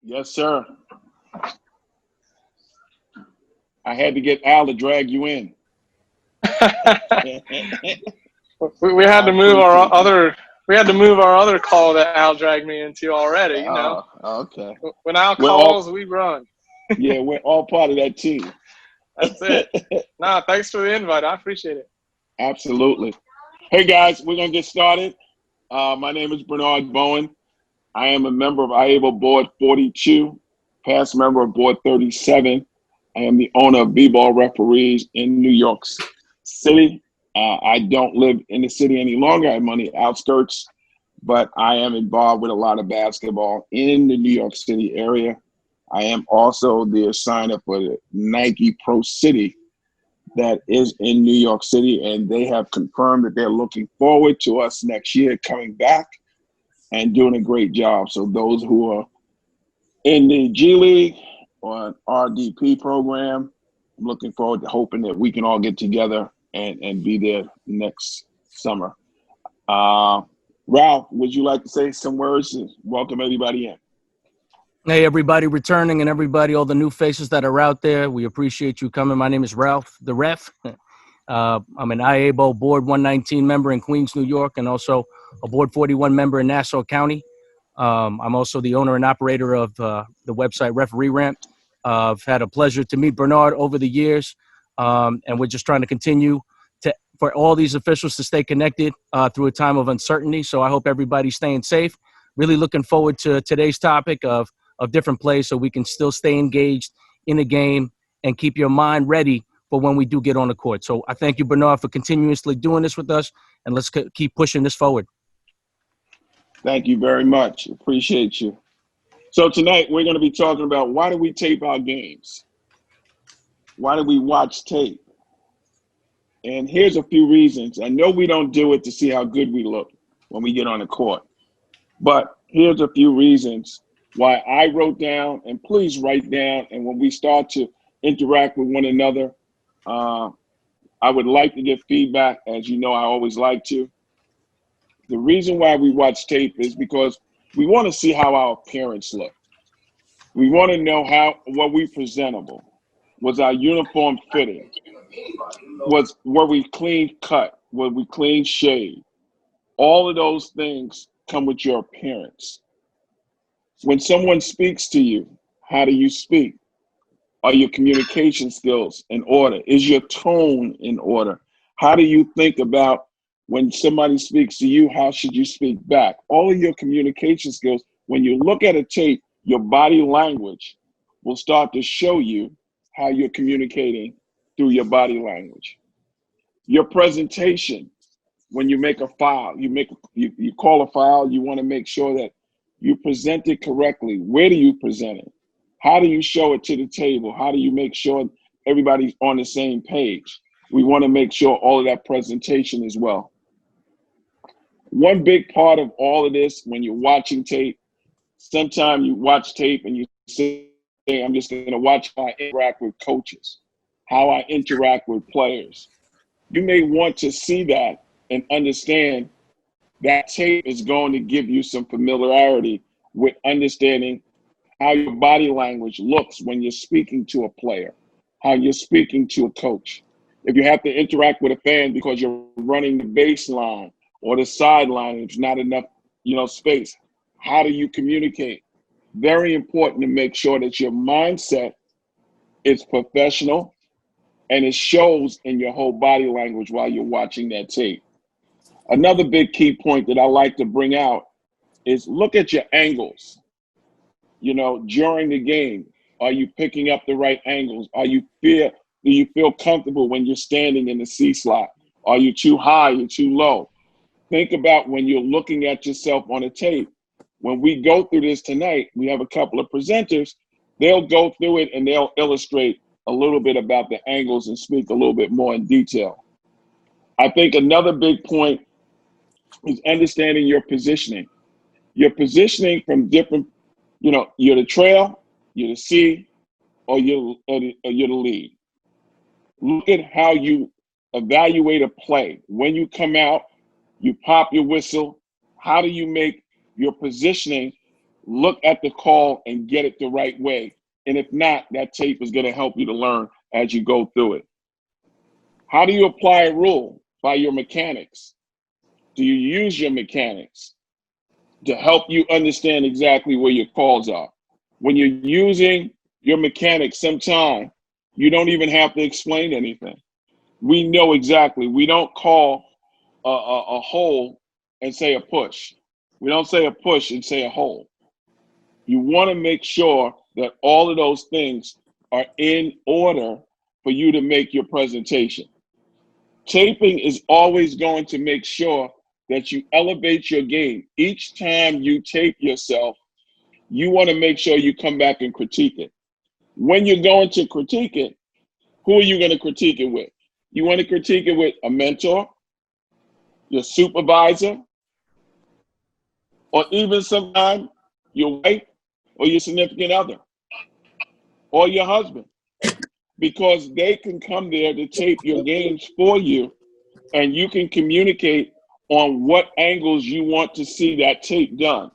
Yes, sir. I had to get Al to drag you in. we had I to move our appreciate you. other we had to move our other call that Al dragged me into already. Oh, okay. When Al We're calls, all we run. we're all part of that team. That's it. Nah, thanks for the invite. I appreciate it. Absolutely. Hey guys, we're gonna get started. My name is Bernard Bowen. I am a member of IABLE Board 42, past member of Board 37. I am the owner of BBall Referees in New York City. I don't live in the city any longer. I'm on the outskirts, but I am involved with a lot of basketball in the New York City area. I am also the assigner for the Nike Pro City that is in New York City, and they have confirmed that they're looking forward to us next year coming back and doing a great job. So those who are in the G League or RDP program, I'm looking forward to hoping that we can all get together and be there next summer. Ralph, would you like to say some words and welcome everybody in? Hey, everybody returning and everybody, all the new faces that are out there. We appreciate you coming. My name is Ralph, the ref. I'm an IABO Board 119 member in Queens, New York, and also a Board 41 member in Nassau County. I'm also the owner and operator of the website Referee Rant. I've had a pleasure to meet Bernard over the years, and we're just trying to continue for all these officials to stay connected through a time of uncertainty. So I hope everybody's staying safe. Really looking forward to today's topic of different plays so we can still stay engaged in the game and keep your mind ready for when we do get on the court. So I thank you, Bernard, for continuously doing this with us, and let's keep pushing this forward. Thank you very much. Appreciate you. So tonight we're going to be talking about why do we tape our games? Why do we watch tape? And here's a few reasons. I know we don't do it to see how good we look when we get on the court, but here's a few reasons why I wrote down, and please write down. And when we start to interact with one another, I would like to get feedback, as you know I always like to. The reason why we watch tape is because we want to see how our appearance look. We want to know were we presentable? Was our uniform fitting? Were we clean cut? Were we clean shaved? All of those things come with your appearance. When someone speaks to you, how do you speak? Are your communication skills in order? Is your tone in order? How do you think about when somebody speaks to you, how should you speak back? All of your communication skills, when you look at a tape, your body language will start to show you how you're communicating through your body language. Your presentation, when you make a file, you call a file, you want to make sure that you present it correctly. Where do you present it? How do you show it to the table? How do you make sure everybody's on the same page? We want to make sure all of that presentation as well. One big part of all of this, when you're watching tape, sometimes you watch tape and you say, I'm just going to watch how I interact with coaches, how I interact with players. You may want to see that and understand that tape is going to give you some familiarity with understanding how your body language looks when you're speaking to a player, how you're speaking to a coach. If you have to interact with a fan because you're running the baseline or the sideline, there's not enough, space, how do you communicate? Very important to make sure that your mindset is professional and it shows in your whole body language while you're watching that tape. Another big key point that I like to bring out is look at your angles. During the game, are you picking up the right angles? Do you feel comfortable when you're standing in the C slot? Are you too high or too low? Think about when you're looking at yourself on a tape. When we go through this tonight, we have a couple of presenters. They'll go through it and they'll illustrate a little bit about the angles and speak a little bit more in detail. I think another big point is understanding your positioning. Your positioning from different, you're the trail, you're the C, or you're the lead. Look at how you evaluate a play. When you come out, you pop your whistle. How do you make your positioning look at the call and get it the right way. And if not, that tape is going to help you to learn as you go through it. How do you apply a rule? By your mechanics. Do you use your mechanics to help you understand exactly where your calls are? When you're using your mechanics, sometimes you don't even have to explain anything. We know exactly. We don't call a hole and say a push. We don't say a push and say a hole. You want to make sure that all of those things are in order for you to make your presentation. Taping is always going to make sure that you elevate your game. Each time you tape yourself, you want to make sure you come back and critique it. When you're going to critique it, who are you going to critique it with? You want to critique it with a mentor, your supervisor, or even sometimes your wife or your significant other or your husband, because they can come there to tape your games for you, and you can communicate on what angles you want to see that tape done.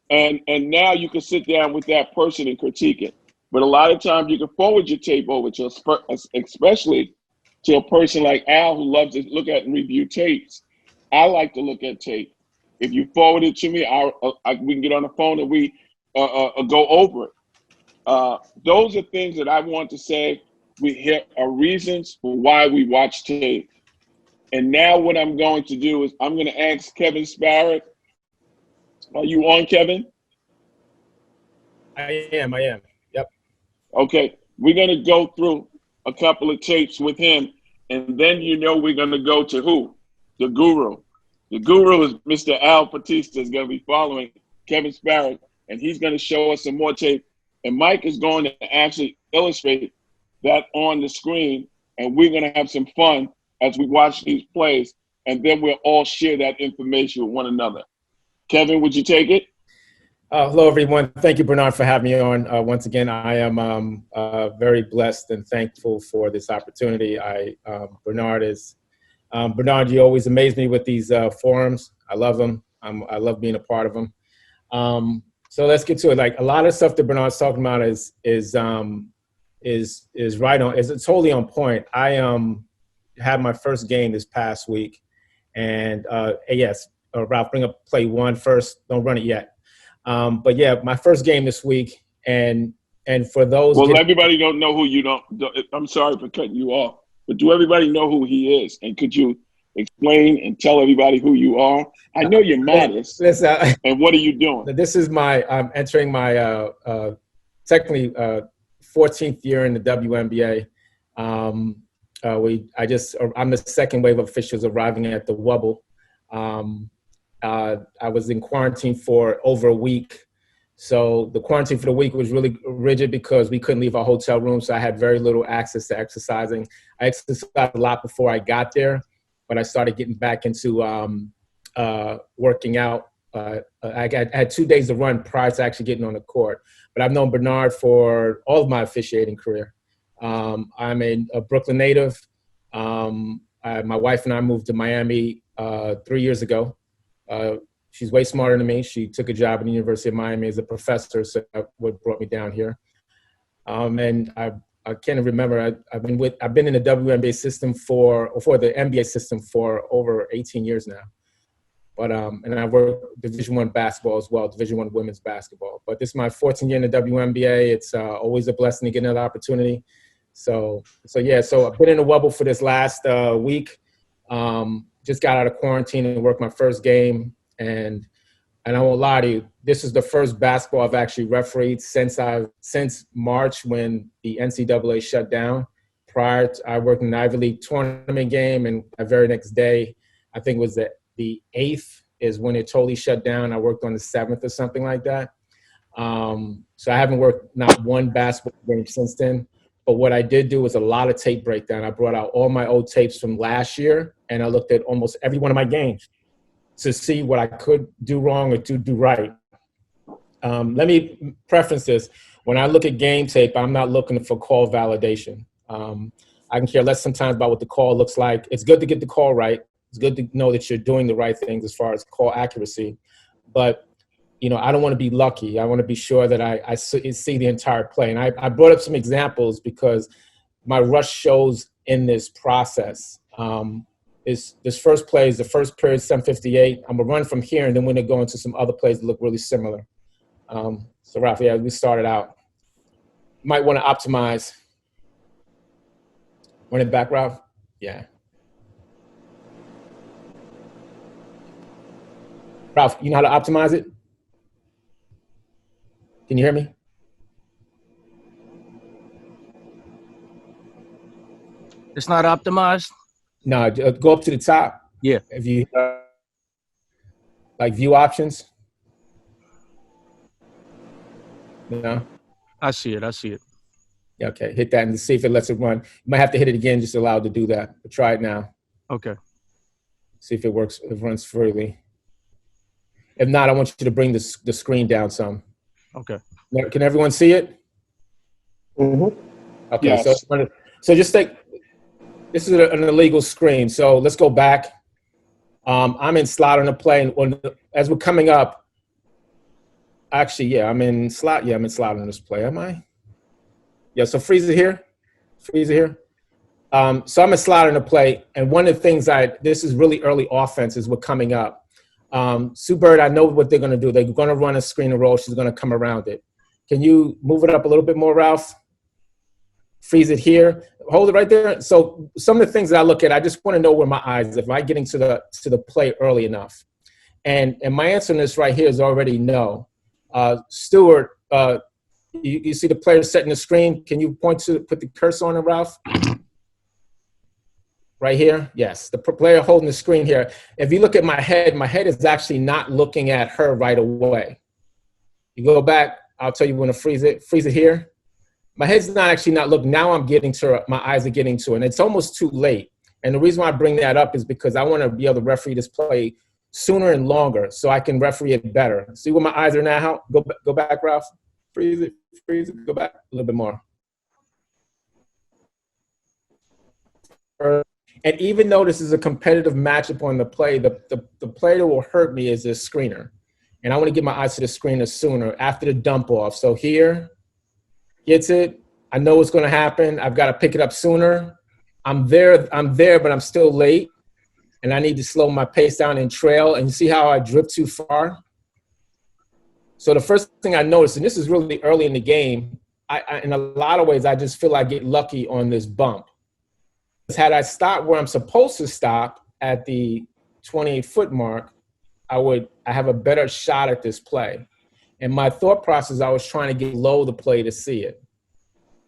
And now you can sit down with that person and critique it. But a lot of times you can forward your tape over to, especially to a person like Al, who loves to look at and review tapes. I like to look at tape. If you forward it to me, we can get on the phone and we go over it. Those are things that I want to say. Here are reasons for why we watch tape. And now what I'm going to do is I'm going to ask Kevin Sparrock. Are you on, Kevin? I am. Yep. Okay. We're going to go through a couple of tapes with him. And then we're going to go to who? The guru. The guru is Mr. Al Battista is going to be following Kevin Sparrock. And he's going to show us some more tape. And Mike is going to actually illustrate that on the screen. And we're going to have some fun as we watch these plays, and then we'll all share that information with one another. Kevin, would you take it? Hello, everyone. Thank you, Bernard, for having me on. Once again, I am very blessed and thankful for this opportunity. Bernard, you always amaze me with these forums. I love them. I love being a part of them. So let's get to it. Like, a lot of stuff that Bernard's talking about is right on. Is totally on point. I had my first game this past week, and yes, Ralph, bring up play one first. Don't run it yet. But yeah, my first game this week, and for those. Well, everybody don't know who you don't. I'm sorry for cutting you off, but do everybody know who he is? And could you explain and tell everybody who you are? I know you're modest. And what are you doing? This is I'm entering my technically 14th year in the WNBA. I'm the second wave of officials arriving at the Wubble. I was in quarantine for over a week. So the quarantine for the week was really rigid because we couldn't leave our hotel room. So I had very little access to exercising. I exercised a lot before I got there, but I started getting back into working out. I had 2 days to run prior to actually getting on the court. But I've known Bernard for all of my officiating career. I'm a Brooklyn native. My wife and I moved to Miami 3 years ago. She's way smarter than me. She took a job at the University of Miami as a professor, so that's what brought me down here. And I can't remember. I've been in the WNBA system for the NBA system for over 18 years now. But and I work Division I basketball as well, Division I women's basketball. But this is my 14th year in the WNBA. It's always a blessing to get another opportunity. So I've been in the Wubble for this last week. Just got out of quarantine and worked my first game. And I won't lie to you, this is the first basketball I've actually refereed since March when the NCAA shut down. I worked in an Ivy League tournament game, and the very next day, I think it was the 8th is when it totally shut down. I worked on the 7th or something like that. So I haven't worked not one basketball game since then. But what I did do was a lot of tape breakdown. I brought out all my old tapes from last year, and I looked at almost every one of my games to see what I could do wrong or do right. Let me preface this. When I look at game tape, I'm not looking for call validation. I can care less sometimes about what the call looks like. It's good to get the call right. It's good to know that you're doing the right things as far as call accuracy. But I don't want to be lucky. I want to be sure that I see the entire play. And I brought up some examples because my rush shows in this process. This first play is the first period, 7:58. I'm going to run from here, and then we're going to go into some other plays that look really similar. So, Ralph, yeah, we started out. You might want to optimize. Run it back, Ralph? Yeah. Ralph, you know how to optimize it? Can you hear me? It's not optimized? No, go up to the top. Yeah. If you like view options. No. I see it. Yeah, okay, hit that and see if it lets it run. You might have to hit it again just to allow it to do that. But try it now. Okay. See if it works, if it runs freely. If not, I want you to bring the screen down some. Okay. Can everyone see it? Mm-hmm. Okay, Yes. so just take, this is an illegal screen. So let's go back. I'm in slot on the play, and as we're coming up, actually, yeah, I'm in slot. Yeah, I'm in slot on this play. Am I? Yeah, so freeze it here. Freeze it here. So I'm in slot on the play, and one of the things this is really early offense as we're coming up. Sue Bird, I know what they're going to do. They're going to run a screen and roll. She's going to come around it. Can you move it up a little bit more, Ralph? Freeze it here. Hold it right there. So some of the things that I look at, I just want to know where my eyes are. Am I getting to the play early enough? And my answer on this right here is already no. Stewart, you see the player setting the screen. Can you put the cursor on it, Ralph? Right here? Yes, the player holding the screen here. If you look at my head is actually not looking at her right away. You go back, I'll tell you when to freeze it. Freeze it here. My head's not looking. Now I'm getting to her. My eyes are getting to her, and it's almost too late. And the reason why I bring that up is because I want to be able to referee this play sooner and longer so I can referee it better. See where my eyes are now? Go back, Ralph. Freeze it, go back a little bit more. And even though this is a competitive matchup on the play, the play that will hurt me is this screener. And I want to get my eyes to the screener sooner after the dump off. So here, gets it. I know what's going to happen. I've got to pick it up sooner. I'm there, but I'm still late. And I need to slow my pace down and trail. And you see how I drift too far? So the first thing I noticed, and this is really early in the game, I in a lot of ways, I just feel I get lucky on this bump. Had I stopped where I'm supposed to stop at the 28-foot mark, I have a better shot at this play. And my thought process, I was trying to get low the play to see it.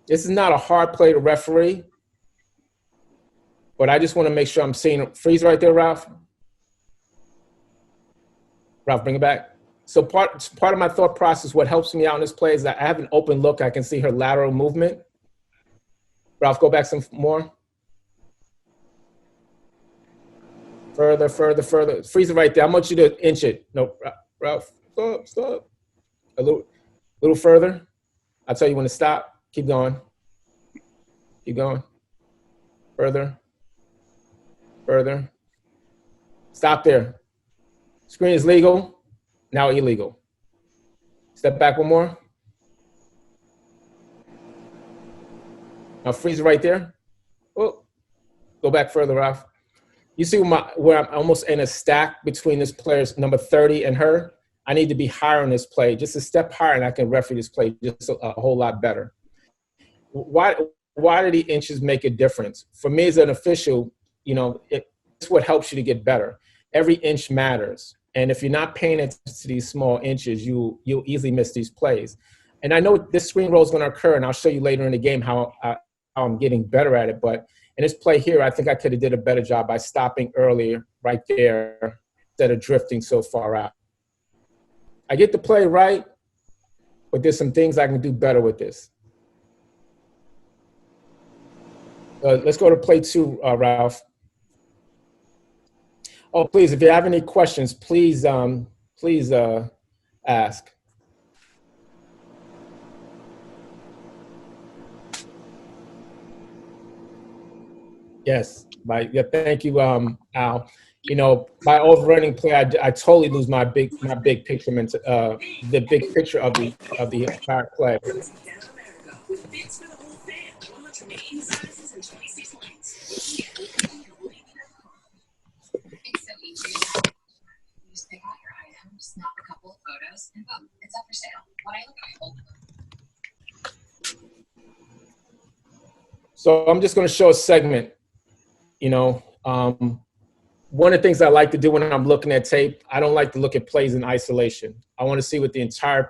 This is not a hard play to referee, but I just want to make sure I'm seeing it. Freeze right there, Ralph. Ralph, bring it back. So part of my thought process, what helps me out in this play is that I have an open look. I can see her lateral movement. Ralph, go back some more. Further. Freeze it right there. I want you to inch it. No, Ralph, stop. A little further. I'll tell you when to stop. Keep going. Further. Stop there. Screen is legal. Now illegal. Step back one more. Now freeze it right there. Oh, go back further, Ralph. You see where I'm almost in a stack between this player's number 30 and her? I need to be higher on this play, just a step higher, and I can referee this play just a whole lot better. Why do the inches make a difference? For me as an official, it's what helps you to get better. Every inch matters. And if you're not paying attention to these small inches, you'll easily miss these plays. And I know this screen roll is going to occur, and I'll show you later in the game how I'm getting better at it. But in this play here, I think I could have did a better job by stopping earlier right there instead of drifting so far out. I get the play right, but there's some things I can do better with this. Let's go to play 2, Ralph. Oh, please, if you have any questions, please ask. Yes, yeah, thank you, Al. you know, by overrunning play, I totally lose my big picture, the big picture of the entire play. So I'm just going to show a segment. You know, one of the things I like to do when I'm looking at tape, I don't like to look at plays in isolation. I want to see what the entire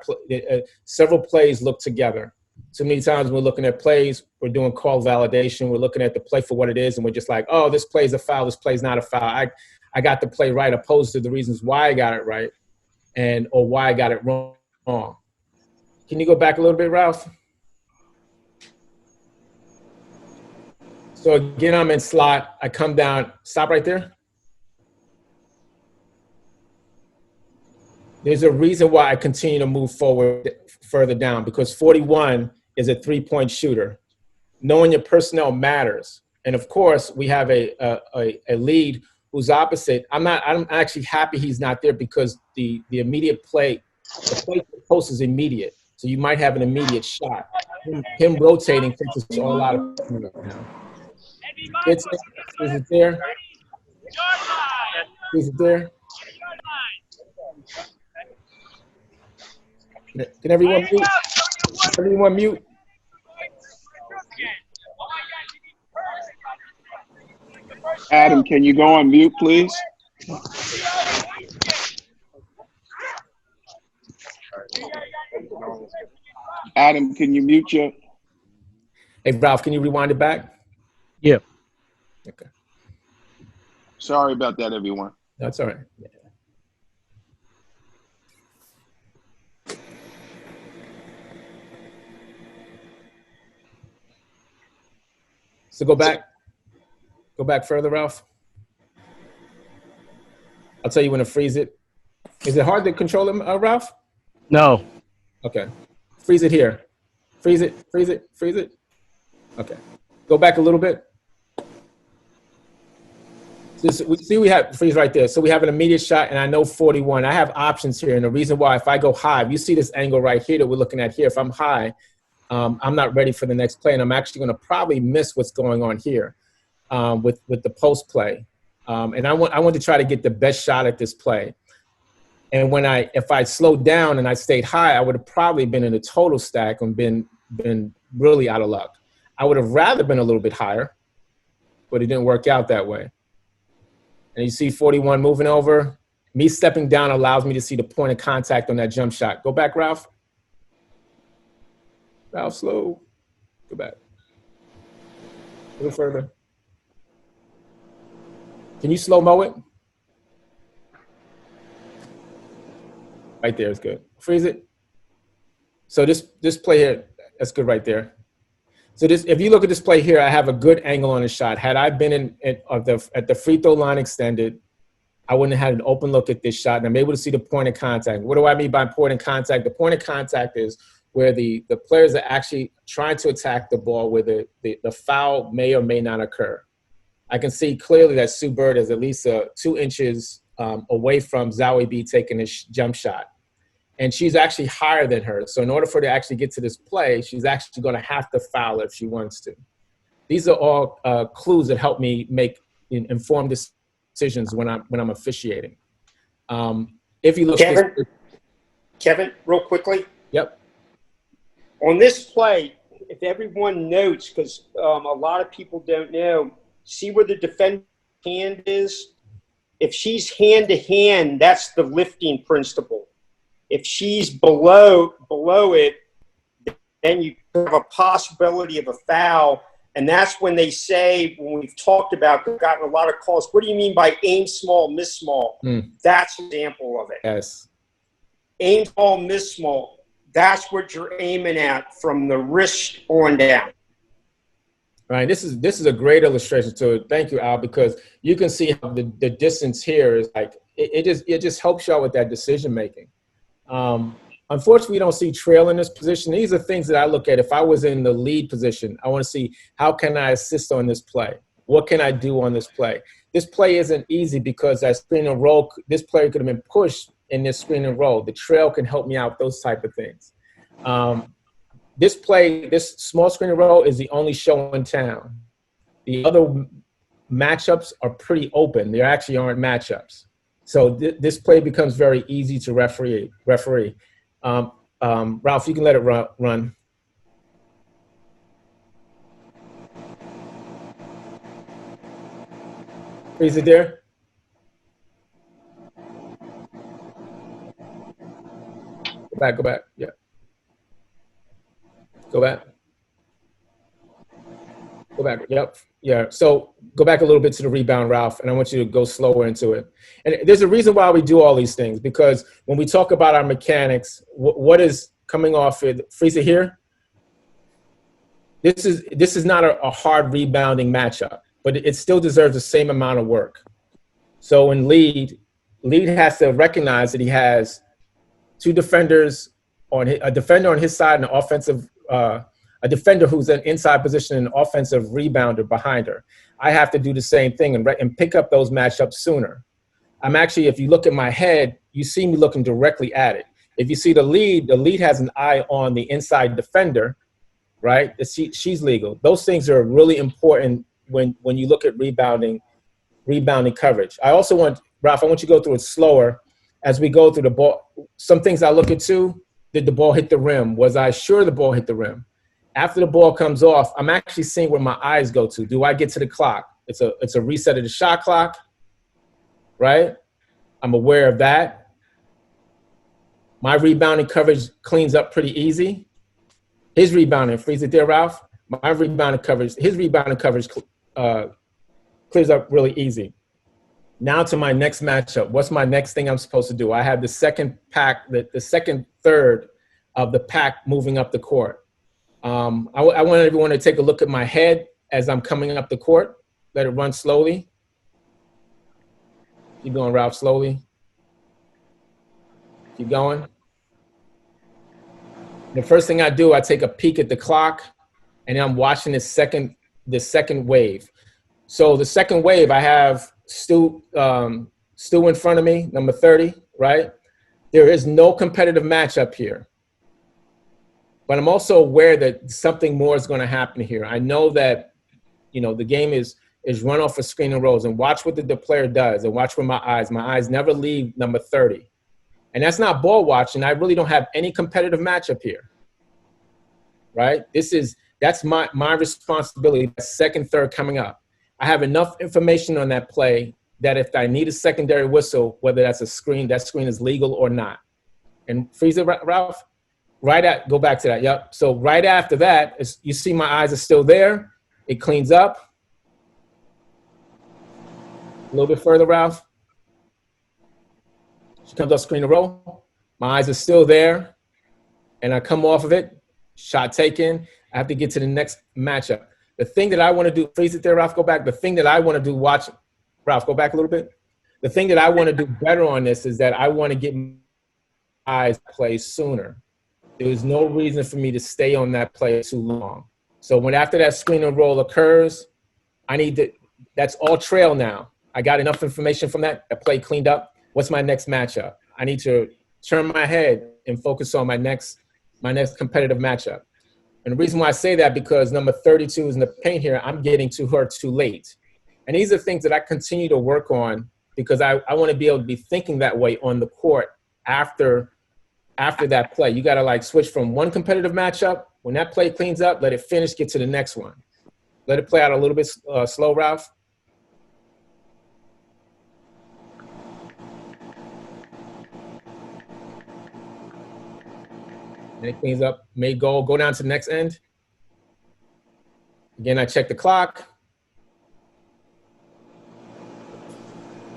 several plays look together. So many times we're looking at plays, we're doing call validation, we're looking at the play for what it is, and we're just like, oh, this play's a foul, this play's not a foul. I got the play right, opposed to the reasons why I got it right or why I got it wrong. Can you go back a little bit, Ralph? So again, I'm in slot. I come down. Stop right there. There's a reason why I continue to move forward further down, because 41 is a three-point shooter. Knowing your personnel matters. And of course, we have a lead who's opposite. I'm actually happy he's not there, because the immediate play, the play for the post is immediate. So you might have an immediate shot. Him rotating takes us all out of Is it there? Is it there? Can everyone mute? Everyone mute? Adam, can you go on mute, please? Adam, can you mute your? Hey, Ralph, can you rewind it back? Yeah. Okay. Sorry about that, everyone. That's all right. So go back further, Ralph. I'll tell you when to freeze it. Is it hard to control them, Ralph? No. Okay. Freeze it here. Freeze it, freeze it, freeze it. Okay. Go back a little bit. We have freeze right there. So we have an immediate shot, and I know 41. I have options here, and the reason why, if I go high, if you see this angle right here that we're looking at here, if I'm high, I'm not ready for the next play, and I'm actually going to probably miss what's going on here with the post play. And I want to try to get the best shot at this play. And if I slowed down and I stayed high, I would have probably been in a total stack and been really out of luck. I would have rather been a little bit higher, but it didn't work out that way. And you see 41 moving over. Me stepping down allows me to see the point of contact on that jump shot. Go back, Ralph. Ralph, slow. Go back. A little further. Can you slow-mo it? Right there is good. Freeze it. So this play here, that's good right there. So if you look at this play here, I have a good angle on the shot. Had I been at the free throw line extended, I wouldn't have had an open look at this shot, and I'm able to see the point of contact. What do I mean by point of contact? The point of contact is where the players are actually trying to attack the ball, where the foul may or may not occur. I can see clearly that Sue Bird is at least 2 inches away from Zowie B taking this jump shot. And she's actually higher than her. So in order for her to actually get to this play, she's actually going to have to foul if she wants to. These are all clues that help me make informed decisions when I'm officiating. If you look, Kevin, real quickly. Yep. On this play, if everyone notes, because a lot of people don't know, see where the defender's hand is? If she's hand to hand, that's the lifting principle. If she's below it, then you have a possibility of a foul. And that's when they say, when we've talked about, we've gotten a lot of calls, what do you mean by aim small, miss small? That's an example of it. Yes. Aim small, miss small. That's what you're aiming at from the wrist on down. Right. This is a great illustration to it. Thank you, Al, because you can see how the distance here is like, it just helps y'all with that decision making. Unfortunately, we don't see trail in this position. These are things that I look at. If I was in the lead position, I want to see how can I assist on this play? What can I do on this play? this play isn't easy because that screen and roll, this player could have been pushed in this screen and roll. The trail can help me out with those type of things. This play, this small screen and roll is the only show in town. The other matchups are pretty open. There actually aren't matchups. So this play becomes very easy to referee. Ralph, you can let it run. Is it there? Go back. Yeah. Go back. Yep. Yeah. So go back a little bit to the rebound, Ralph, and I want you to go slower into it. And there's a reason why we do all these things, because when we talk about our mechanics, what is coming off it? Freeze it here. This is not a hard rebounding matchup, but it still deserves the same amount of work. So in lead has to recognize that he has two defenders a defender on his side and an offensive, a defender who's in inside position and an offensive rebounder behind her. I have to do the same thing and pick up those matchups sooner. I'm actually, if you look at my head, you see me looking directly at it. If you see the lead has an eye on the inside defender, right? She's legal. Those things are really important when you look at rebounding coverage. I also want, Ralph, I want you to go through it slower as we go through the ball. Some things I look at too, did the ball hit the rim? Was I sure the ball hit the rim? After the ball comes off, I'm actually seeing where my eyes go to. Do I get to the clock? It's a reset of the shot clock, right? I'm aware of that. My rebounding coverage cleans up pretty easy. His rebounding, freeze it there, Ralph. My rebounding coverage, his rebounding coverage clears up really easy. Now to my next matchup. What's my next thing I'm supposed to do? I have the second pack, the second third of the pack moving up the court. I want everyone to take a look at my head as I'm coming up the court. Let it run slowly. Keep going, Ralph, slowly. Keep going. The first thing I do, I take a peek at the clock, and I'm watching the second wave. So the second wave, I have Stu in front of me, number 30, right? There is no competitive matchup here. But I'm also aware that something more is going to happen here. I know that, the game is run off of screen and rolls, and watch what the player does, and watch where my eyes never leave number 30. And that's not ball watching. I really don't have any competitive matchup here, right? That's my responsibility, second, third coming up. I have enough information on that play that if I need a secondary whistle, whether that's a screen, that screen is legal or not. And freeze it, Ralph. Go back to that. Yep. So right after that, you see my eyes are still there. It cleans up. A little bit further, Ralph. She comes off screen to roll. My eyes are still there. And I come off of it. Shot taken. I have to get to the next matchup. The thing that I want to do, freeze it there, Ralph, go back. The thing that I want to do, Ralph, go back a little bit. The thing that I want to do better on this is that I want to get my eyes play sooner. There's no reason for me to stay on that play too long. So after that screen and roll occurs, that's all trail now. I got enough information from that play cleaned up. What's my next matchup? I need to turn my head and focus on my next competitive matchup. And the reason why I say that, because number 32 is in the paint here, I'm getting to her too late. And these are things that I continue to work on, because I want to be able to be thinking that way on the court after that play. You got to switch from one competitive matchup. When that play cleans up, let it finish, get to the next one. Let it play out a little bit slow, Ralph. And it cleans up, may go down to the next end. Again, I check the clock.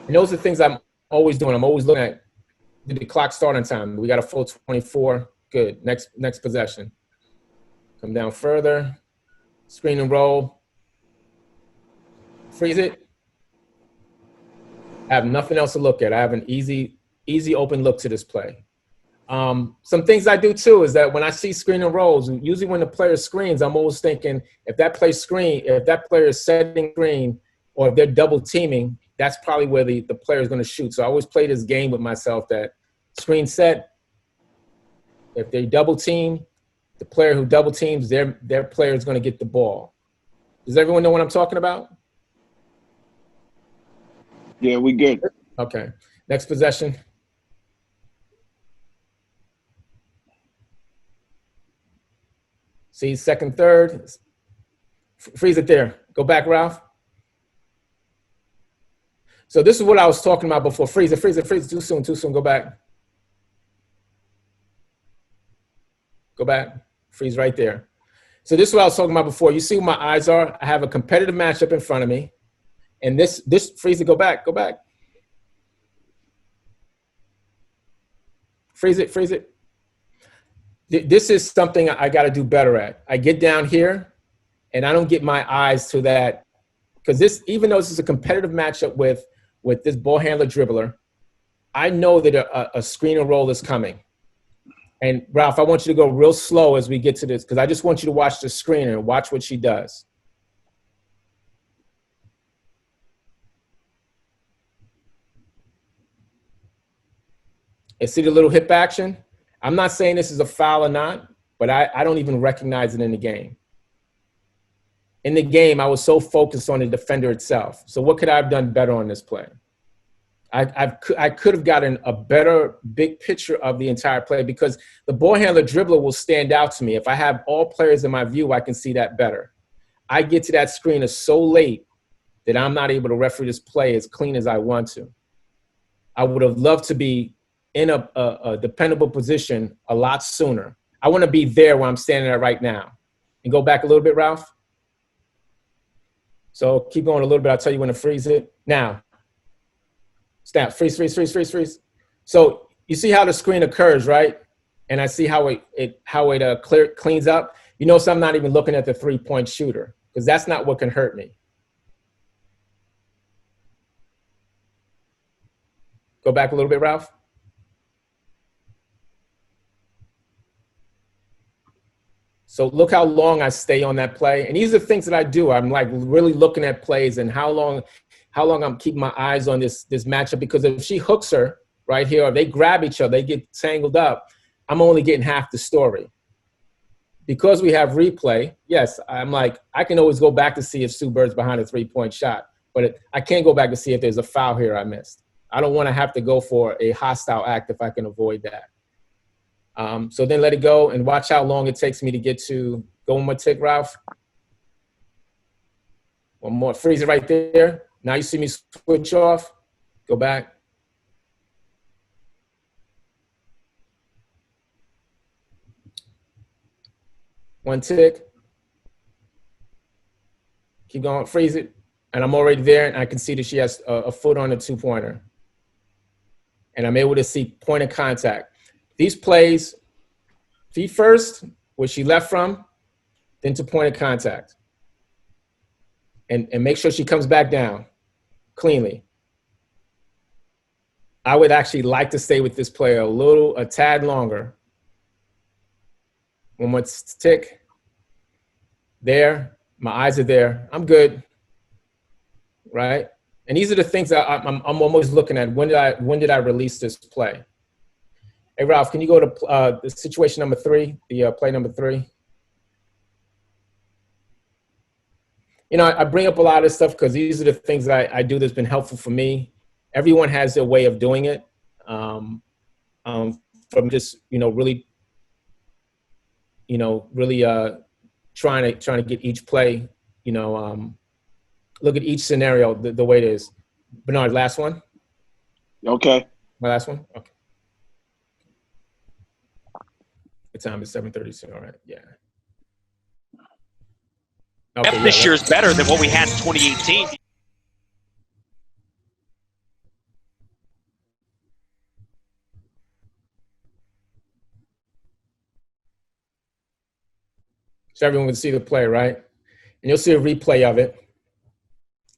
And those are things I'm always doing. I'm always looking at, did the clock start on time? We got a full 24. Good. Next possession. Come down further. Screen and roll. Freeze it. I have nothing else to look at. I have an easy open look to this play. Some things I do too is that when I see screen and rolls, usually when the player screens, I'm always thinking if that player is setting screen or if they're double teaming, that's probably where the player is going to shoot. So I always play this game with myself that screen set, if they double team, the player who double teams, their player is going to get the ball. Does everyone know what I'm talking about? Yeah, we good. Okay. Next possession. See, second, third. Freeze it there. Go back, Ralph. So this is what I was talking about before. Freeze it, freeze it, freeze it. Too soon. Go back. Go back. Freeze right there. So this is what I was talking about before. You see where my eyes are? I have a competitive matchup in front of me. And this freeze it, go back. Freeze it. This is something I got to do better at. I get down here and I don't get my eyes to that, because this, even though this is a competitive matchup with this ball handler dribbler, I know that a screen and roll is coming. And Ralph, I want you to go real slow as we get to this, because I just want you to watch the screen and watch what she does. And see the little hip action? I'm not saying this is a foul or not, but I don't even recognize it in the game. In the game, I was so focused on the defender itself. So what could I have done better on this play? I could have gotten a better big picture of the entire play, because the ball handler dribbler will stand out to me. If I have all players in my view, I can see that better. I get to that screen so late that I'm not able to referee this play as clean as I want to. I would have loved to be in a dependable position a lot sooner. I want to be there where I'm standing at right now. And go back a little bit, Ralph. So keep going a little bit. I'll tell you when to freeze it. Now, snap, freeze. So you see how the screen occurs, right? And I see how it cleans up. You notice I'm not even looking at the three-point shooter, because that's not what can hurt me. Go back a little bit, Ralph. So look how long I stay on that play. And these are things that I do. I'm like really looking at plays and how long I'm keeping my eyes on this matchup, because if she hooks her right here, or they grab each other, they get tangled up, I'm only getting half the story. Because we have replay, yes, I'm like, I can always go back to see if Sue Bird's behind a three-point shot, but I can't go back to see if there's a foul here I missed. I don't want to have to go for a hostile act if I can avoid that. So then let it go and watch how long it takes me to get to, go one more tick, Ralph. One more, freeze it right there. Now you see me switch off, go back. One tick. Keep going, freeze it. And I'm already there, and I can see that she has a foot on the two-pointer. And I'm able to see point of contact. These plays, feet first, where she left from, then to point of contact. And make sure she comes back down cleanly. I would actually like to stay with this player a tad longer. One more tick. There, my eyes are there. I'm good, right? And these are the things that I'm always looking at. When did I release this play? Hey, Ralph, can you go to the situation number 3, the play number 3? You know, I bring up a lot of this stuff because these are the things that I do that's been helpful for me. Everyone has their way of doing it. From just, really trying to get each play, look at each scenario the way it is. Bernard, last one? Okay. My last one? Okay. The time is 7:32. All right. Yeah. Okay, This year is better than what we had in 2018. So everyone can see the play, right? And you'll see a replay of it.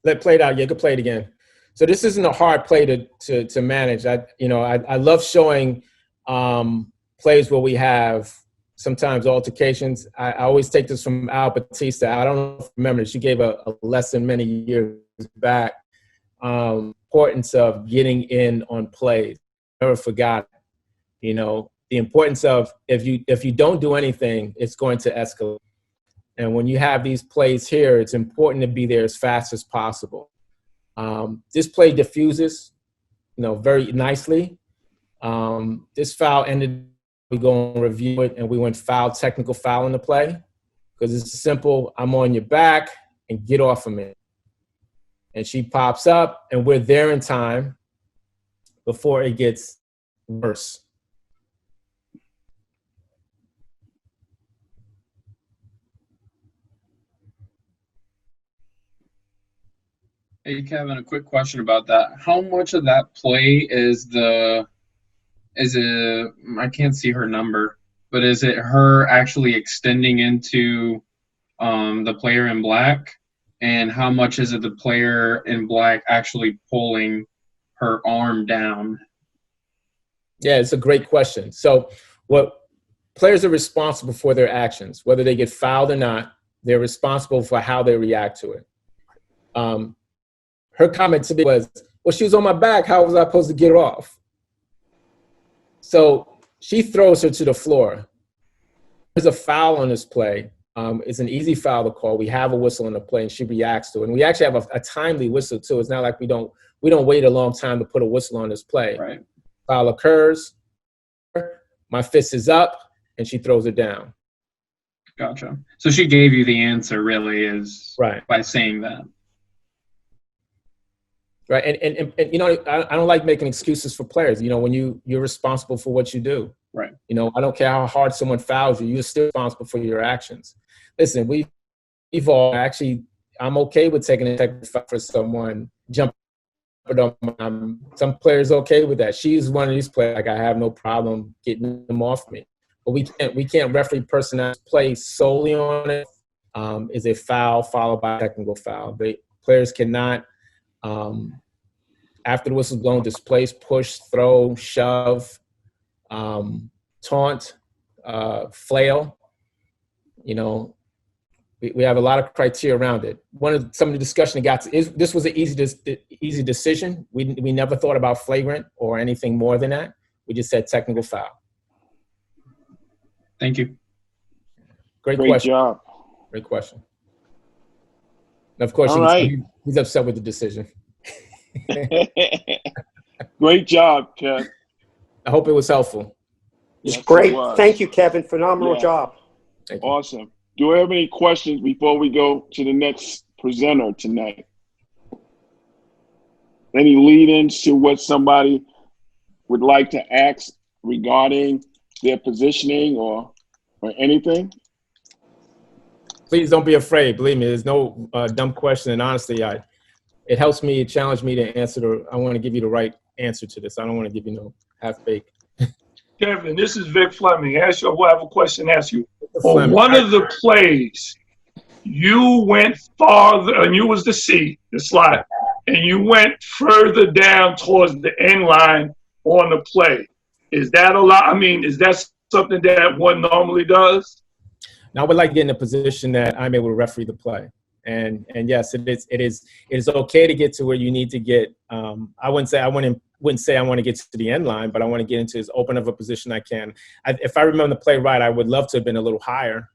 Let play it out. You can play it again. So this isn't a hard play to manage. I love showing plays where we have sometimes altercations. I always take this from Battista. I don't know if you remember this. She gave a lesson many years back. importance of getting in on plays. Never forgot, the importance of if you don't do anything, it's going to escalate. And when you have these plays here, it's important to be there as fast as possible. This play diffuses, very nicely. This foul ended. We go and review it, and we went technical foul in the play, because it's simple. I'm on your back and get off of me. And she pops up, and we're there in time before it gets worse. Hey, Kevin, a quick question about that. How much of that play is I can't see her number, but is it her actually extending into the player in black? And how much is it the player in black actually pulling her arm down? Yeah, it's a great question. So what players are responsible for their actions, whether they get fouled or not, they're responsible for how they react to it. Her comment to me was, well, she was on my back. How was I supposed to get her off? So she throws her to the floor. There's a foul on this play. It's an easy foul to call. We have a whistle on the play, and she reacts to it. And we actually have a timely whistle, too. It's not like we don't wait a long time to put a whistle on this play. Right. Foul occurs. My fist is up, and she throws it down. Gotcha. So she gave you the answer, really, is right by saying that. Right, and I don't like making excuses for players. When you're responsible for what you do. Right. I don't care how hard someone fouls you, you're still responsible for your actions. Listen, we've all actually, I'm okay with taking a technical foul for someone jumping on. Some players okay with that. She's one of these players, like, I have no problem getting them off me. But we can't referee personnel play solely on it. Is a foul followed by a technical foul. Players cannot, after the whistle's blown, displace, push, throw, shove, taunt, flail. We have a lot of criteria around it. Some of the discussion that got to is this was an easy decision. We never thought about flagrant or anything more than that. We just said technical foul. Thank you. Great question. Job. Great question. And of course, he's upset with the decision. Great job, Kev. I hope it was helpful. It's great. Thank you, Kevin. Phenomenal job. Awesome. Do we have any questions before we go to the next presenter tonight? Any lead-ins to what somebody would like to ask regarding their positioning or anything? Please don't be afraid. Believe me, there's no dumb question. And honestly, it helps me, it challenged me to answer. I want to give you the right answer to this. I don't want to give you no half-baked. Kevin, this is Vic Fleming. I have a question to ask you. On one of the plays, you went farther, and you was the slot, and you went further down towards the end line on the play. Is that a lot? I mean, is that something that one normally does? Now, I would like to get in a position that I'm able to referee the play. And yes, it is okay to get to where you need to get. I wouldn't say I want to get to the end line, but I want to get into as open of a position I can. If I remember the play right, I would love to have been a little higher.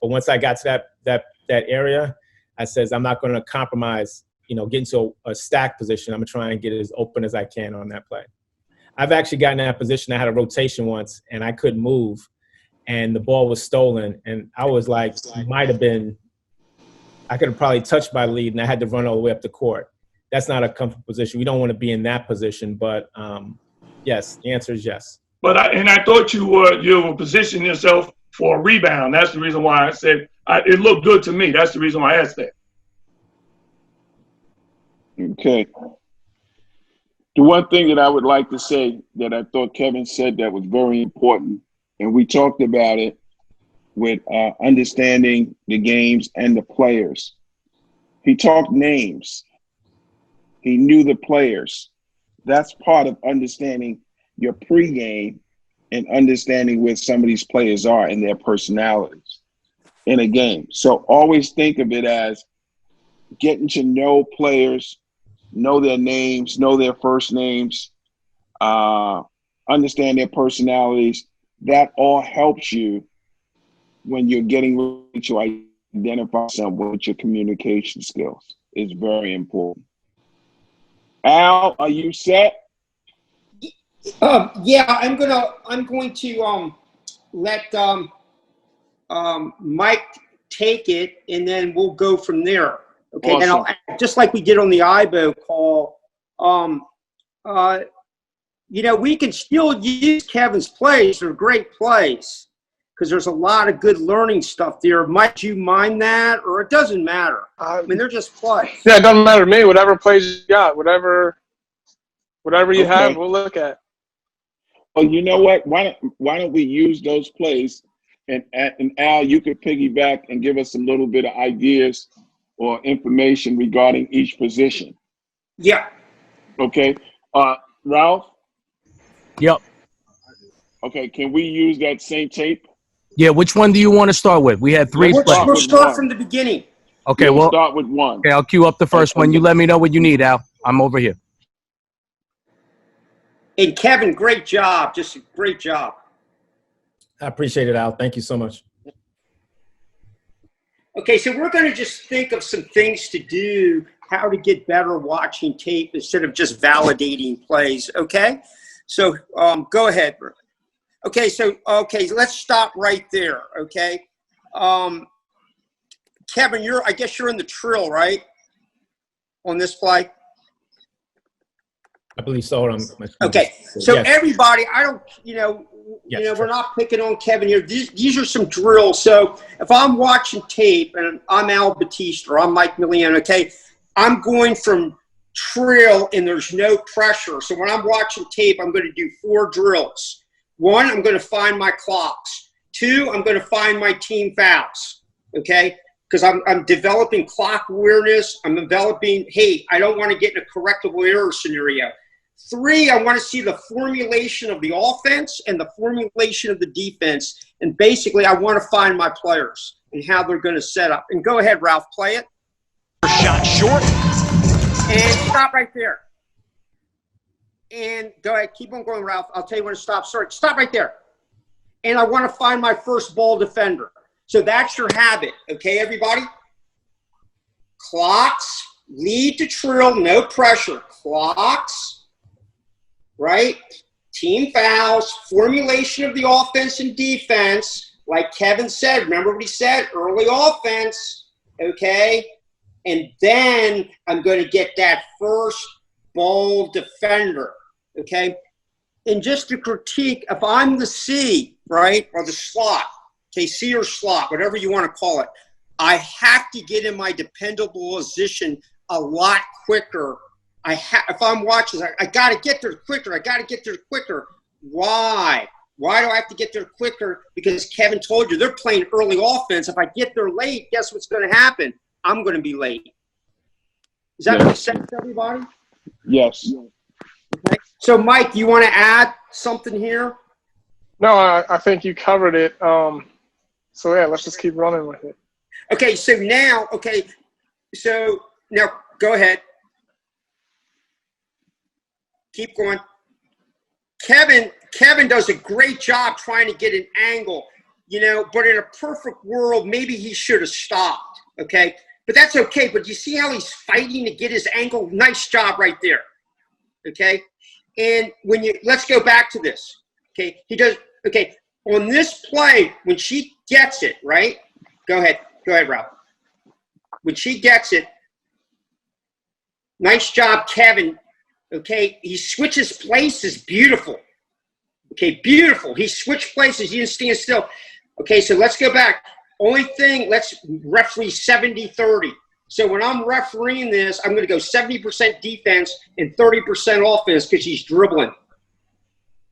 But once I got to that area, I says I'm not going to compromise. Get into a stack position. I'm going to try and get as open as I can on that play. I've actually gotten in that position. I had a rotation once, and I couldn't move, and the ball was stolen, and I was like, I could have probably touched my lead, and I had to run all the way up the court. That's not a comfortable position. We don't want to be in that position, but yes, the answer is yes. But I thought you were positioning yourself for a rebound. That's the reason why I said it looked good to me. That's the reason why I asked that. Okay. The one thing that I would like to say that I thought Kevin said that was very important, and we talked about it with understanding the games and the players. He talked names. He knew the players. That's part of understanding your pregame and understanding where some of these players are and their personalities in a game. So always think of it as getting to know players, know their names, know their first names, understand their personalities. That all helps you when you're getting ready to identify someone with your communication skills. It's very important. Al, are you set? Yeah, I'm going to let Mike take it, and then we'll go from there. Okay, Awesome. and I'll, just like we did on the IBO call, we can still use Kevin's plays. They're great plays because there's a lot of good learning stuff there. Might you mind that, or it doesn't matter? I mean, they're just plays. Yeah, it doesn't matter to me. Whatever plays you got, whatever you have, we'll look at. Well, you know what? Why don't we use those plays, and Al, you could piggyback and give us a little bit of ideas or information regarding each position. Yeah. Okay. Ralph? Yep. Okay, can we use that same tape? Yeah, which one do you want to start with? We had three. We'll start from the beginning. Okay, we'll start with one. Okay, I'll cue up the first one. You let me know what you need, Al. I'm over here. And Kevin, great job. Just a great job. I appreciate it, Al. Thank you so much. Okay, so we're going to just think of some things to do, how to get better watching tape instead of just validating plays, okay? So go ahead. Okay, let's stop right there, okay? Kevin, I guess you're in the trill, right? On this play? I believe so. Okay, so yes. Everybody, we're not picking on Kevin here. These are some drills. So if I'm watching tape and I'm Al Battista or I'm Mike Millian, okay, I'm going from trill and there's no pressure. So when I'm watching tape, I'm going to do 4 drills. 1, I'm going to find my clocks. 2, I'm going to find my team fouls, okay? Because I'm developing clock awareness. I'm developing, hey, I don't want to get in a correctable error scenario. 3, I want to see the formulation of the offense and the formulation of the defense. And basically, I want to find my players and how they're going to set up. And go ahead, Ralph, play it. Shot short. And stop right there. And go ahead, keep on going, Ralph. I'll tell you when to stop. Sorry, stop right there. And I want to find my first ball defender. So that's your habit, okay, everybody? Clocks, lead to trill, no pressure. Clocks, right? Team fouls, formulation of the offense and defense. Like Kevin said, remember what he said? Early offense, okay? And then I'm going to get that first ball defender, okay? And just to critique, if I'm the C, right, or the slot, okay, C or slot, whatever you want to call it, I have to get in my dependable position a lot quicker. If I'm watching, I got to get there quicker. I got to get there quicker. Why? Why do I have to get there quicker? Because Kevin told you they're playing early offense. If I get there late, guess what's going to happen? I'm going to be late. Does that make sense to everybody? Yes. Okay. So, Mike, you want to add something here? No, I think you covered it. So, yeah, let's just keep running with it. Okay, so now go ahead. Keep going. Kevin does a great job trying to get an angle, but in a perfect world, maybe he should have stopped, okay? But that's okay. But you see how he's fighting to get his angle? Nice job right there, okay? And let's go back to this, okay? On this play, when she gets it, right? Go ahead, Ralph. When she gets it, nice job, Kevin. Okay, he switches places, beautiful. Okay, beautiful. He switched places, he didn't stand still. Okay, so let's go back. Only thing, let's referee 70-30. So when I'm refereeing this, I'm going to go 70% defense and 30% offense because he's dribbling.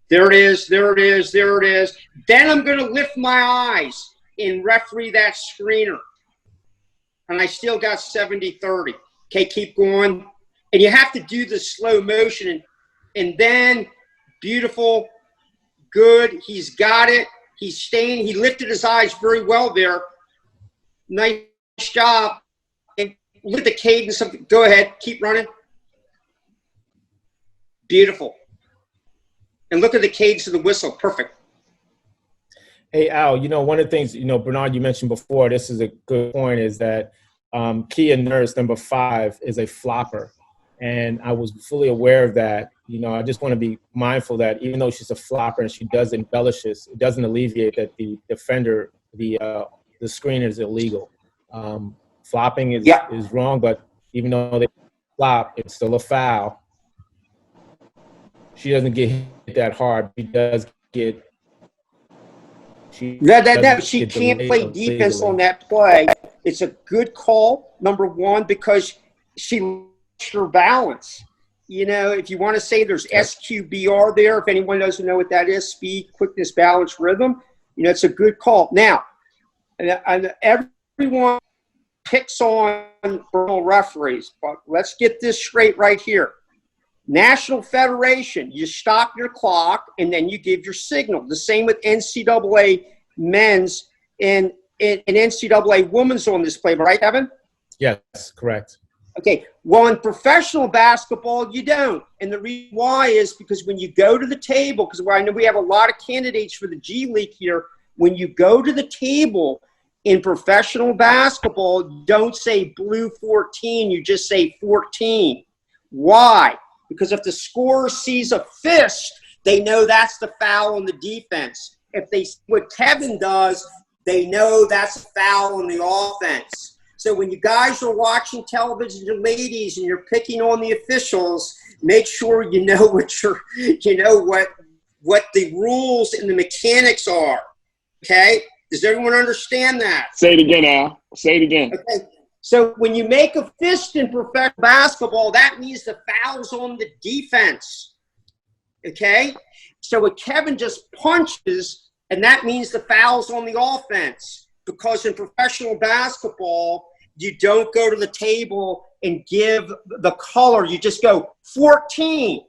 There it is. Then I'm going to lift my eyes and referee that screener. And I still got 70-30. Okay, keep going. And you have to do the slow motion. And then, beautiful, good. He's got it. He's staying. He lifted his eyes very well there. Nice job. And look at the cadence of – go ahead. Keep running. Beautiful. And look at the cadence of the whistle. Perfect. Hey, Al, one of the things, Bernard, you mentioned before, this is a good point, is that Kia Nurse, number 5, is a flopper. And I was fully aware of that. I just want to be mindful that even though she's a flopper and she does embellishes, it doesn't alleviate that the defender, the screen is illegal. Flopping is wrong, but even though they flop, it's still a foul. She doesn't get hit that hard. She does get She can't play defense on that play. It's a good call, number one, because she lost her balance. If you want to say there's SQBR there, if anyone doesn't know what that is, speed, quickness, balance, rhythm, it's a good call. Now, and everyone picks on referees, but let's get this straight right here. National Federation, you stop your clock and then you give your signal. The same with NCAA men's and NCAA women's on this play, right, Evan? Yes, correct. Okay, well, in professional basketball, you don't. And the reason why is because when you go to the table, because I know we have a lot of candidates for the G League here, when you go to the table in professional basketball, don't say blue 14, you just say 14. Why? Because if the scorer sees a fist, they know that's the foul on the defense. If they see what Kevin does, they know that's a foul on the offense. So when you guys are watching television, you ladies, and you're picking on the officials, make sure you know what the rules and the mechanics are. Okay? Does everyone understand that? Say it again, Al. Say it again. Okay. So when you make a fist in professional basketball, that means the foul's on the defense. Okay? So what Kevin just punches, and that means the foul's on the offense. Because in professional basketball, you don't go to the table and give the color. You just go 14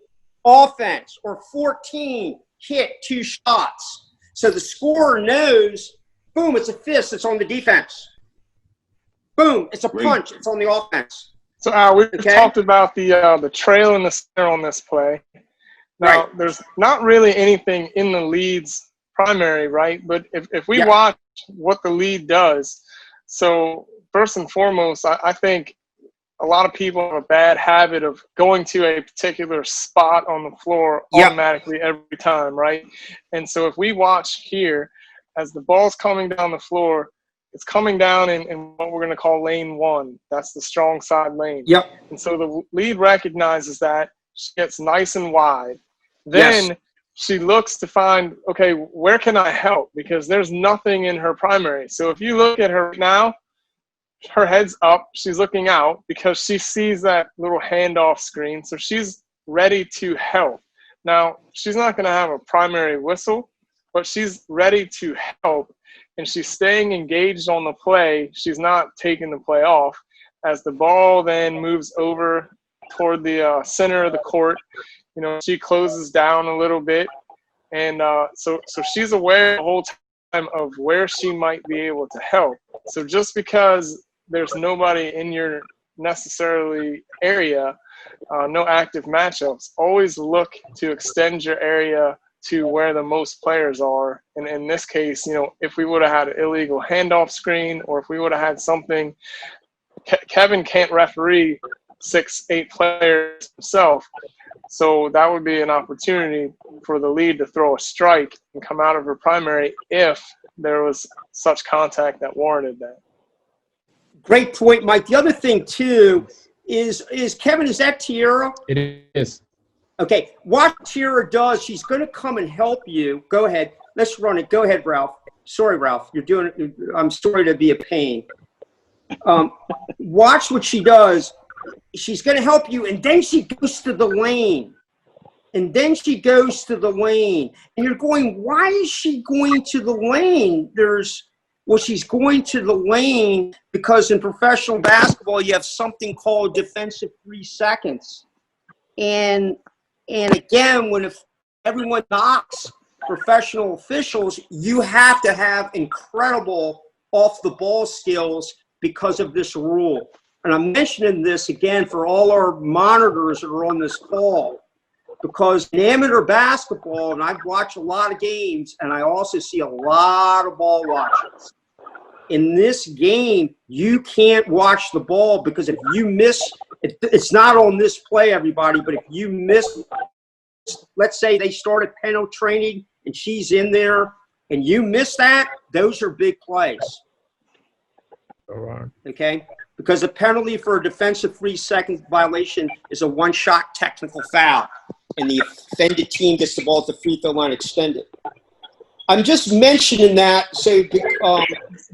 offense or 14 hit 2 shots. So the scorer knows, boom, it's a fist. It's on the defense. Boom, it's a punch. It's on the offense. So we've talked about the trail in the center on this play. Now, there's not really anything in the lead's primary, right? But if we watch what the lead does, so first and foremost, I think a lot of people have a bad habit of going to a particular spot on the floor automatically every time, right? And so if we watch here, as the ball's coming down the floor, it's coming down in what we're going to call lane 1. That's the strong side lane. Yep. And so the lead recognizes that. She gets nice and wide. Then she looks to find, okay, where can I help? Because there's nothing in her primary. So if you look at her right now, her head's up. She's looking out because she sees that little handoff screen. So she's ready to help. Now, she's not going to have a primary whistle, but she's ready to help. And she's staying engaged on the play. She's not taking the play off. As the ball then moves over toward the center of the court, she closes down a little bit. And so she's aware the whole time of where she might be able to help. So just because there's nobody in your necessarily area, no active matchups, always look to extend your area to where the most players are. And in this case, if we would have had an illegal handoff screen, or if we would have had something, Kevin can't referee 6-8 players himself. So that would be an opportunity for the lead to throw a strike and come out of her primary if there was such contact that warranted that. Great point, Mike. The other thing, too, is Kevin, is that Tiara? It is. Okay, what Tiara does, she's going to come and help you. Go ahead. Let's run it. Go ahead, Ralph. Sorry, Ralph. I'm sorry to be a pain. Watch what she does. She's going to help you, and then she goes to the lane. And you're going, why is she going to the lane? She's going to the lane because in professional basketball, you have something called defensive 3 seconds. And again, if everyone knocks professional officials, you have to have incredible off-the-ball skills because of this rule. And I'm mentioning this again for all our monitors that are on this call. Because in amateur basketball, and I've watched a lot of games, and I also see a lot of ball watchers. In this game, you can't watch the ball because if you miss, it's not on this play, everybody, but if you miss, let's say they started penetrating and she's in there and you miss that, those are big plays. Okay? Because the penalty for a defensive 3 second violation is a 1-shot technical foul, and the offended team gets the ball at the free throw line extended. I'm just mentioning that, so,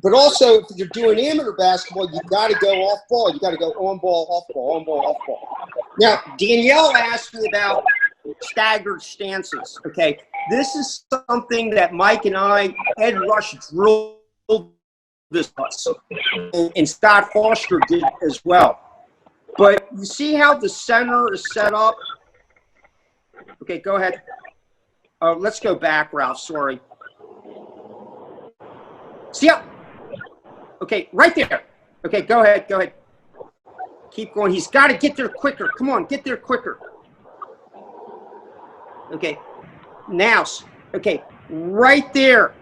but also if you're doing amateur basketball, you got to go off ball. You got to go on ball, off ball, on ball, off ball. Now, Danielle asked me about staggered stances. Okay, this is something that Mike and I, Ed Rush drilled this, and Scott Foster did as well. But you see how the center is set up? Okay, go ahead. Let's go back, Ralph. Sorry. See how? Okay, right there. Okay, go ahead. Go ahead. Keep going. He's got to get there quicker. Come on, get there quicker. Okay. Now, okay, right there.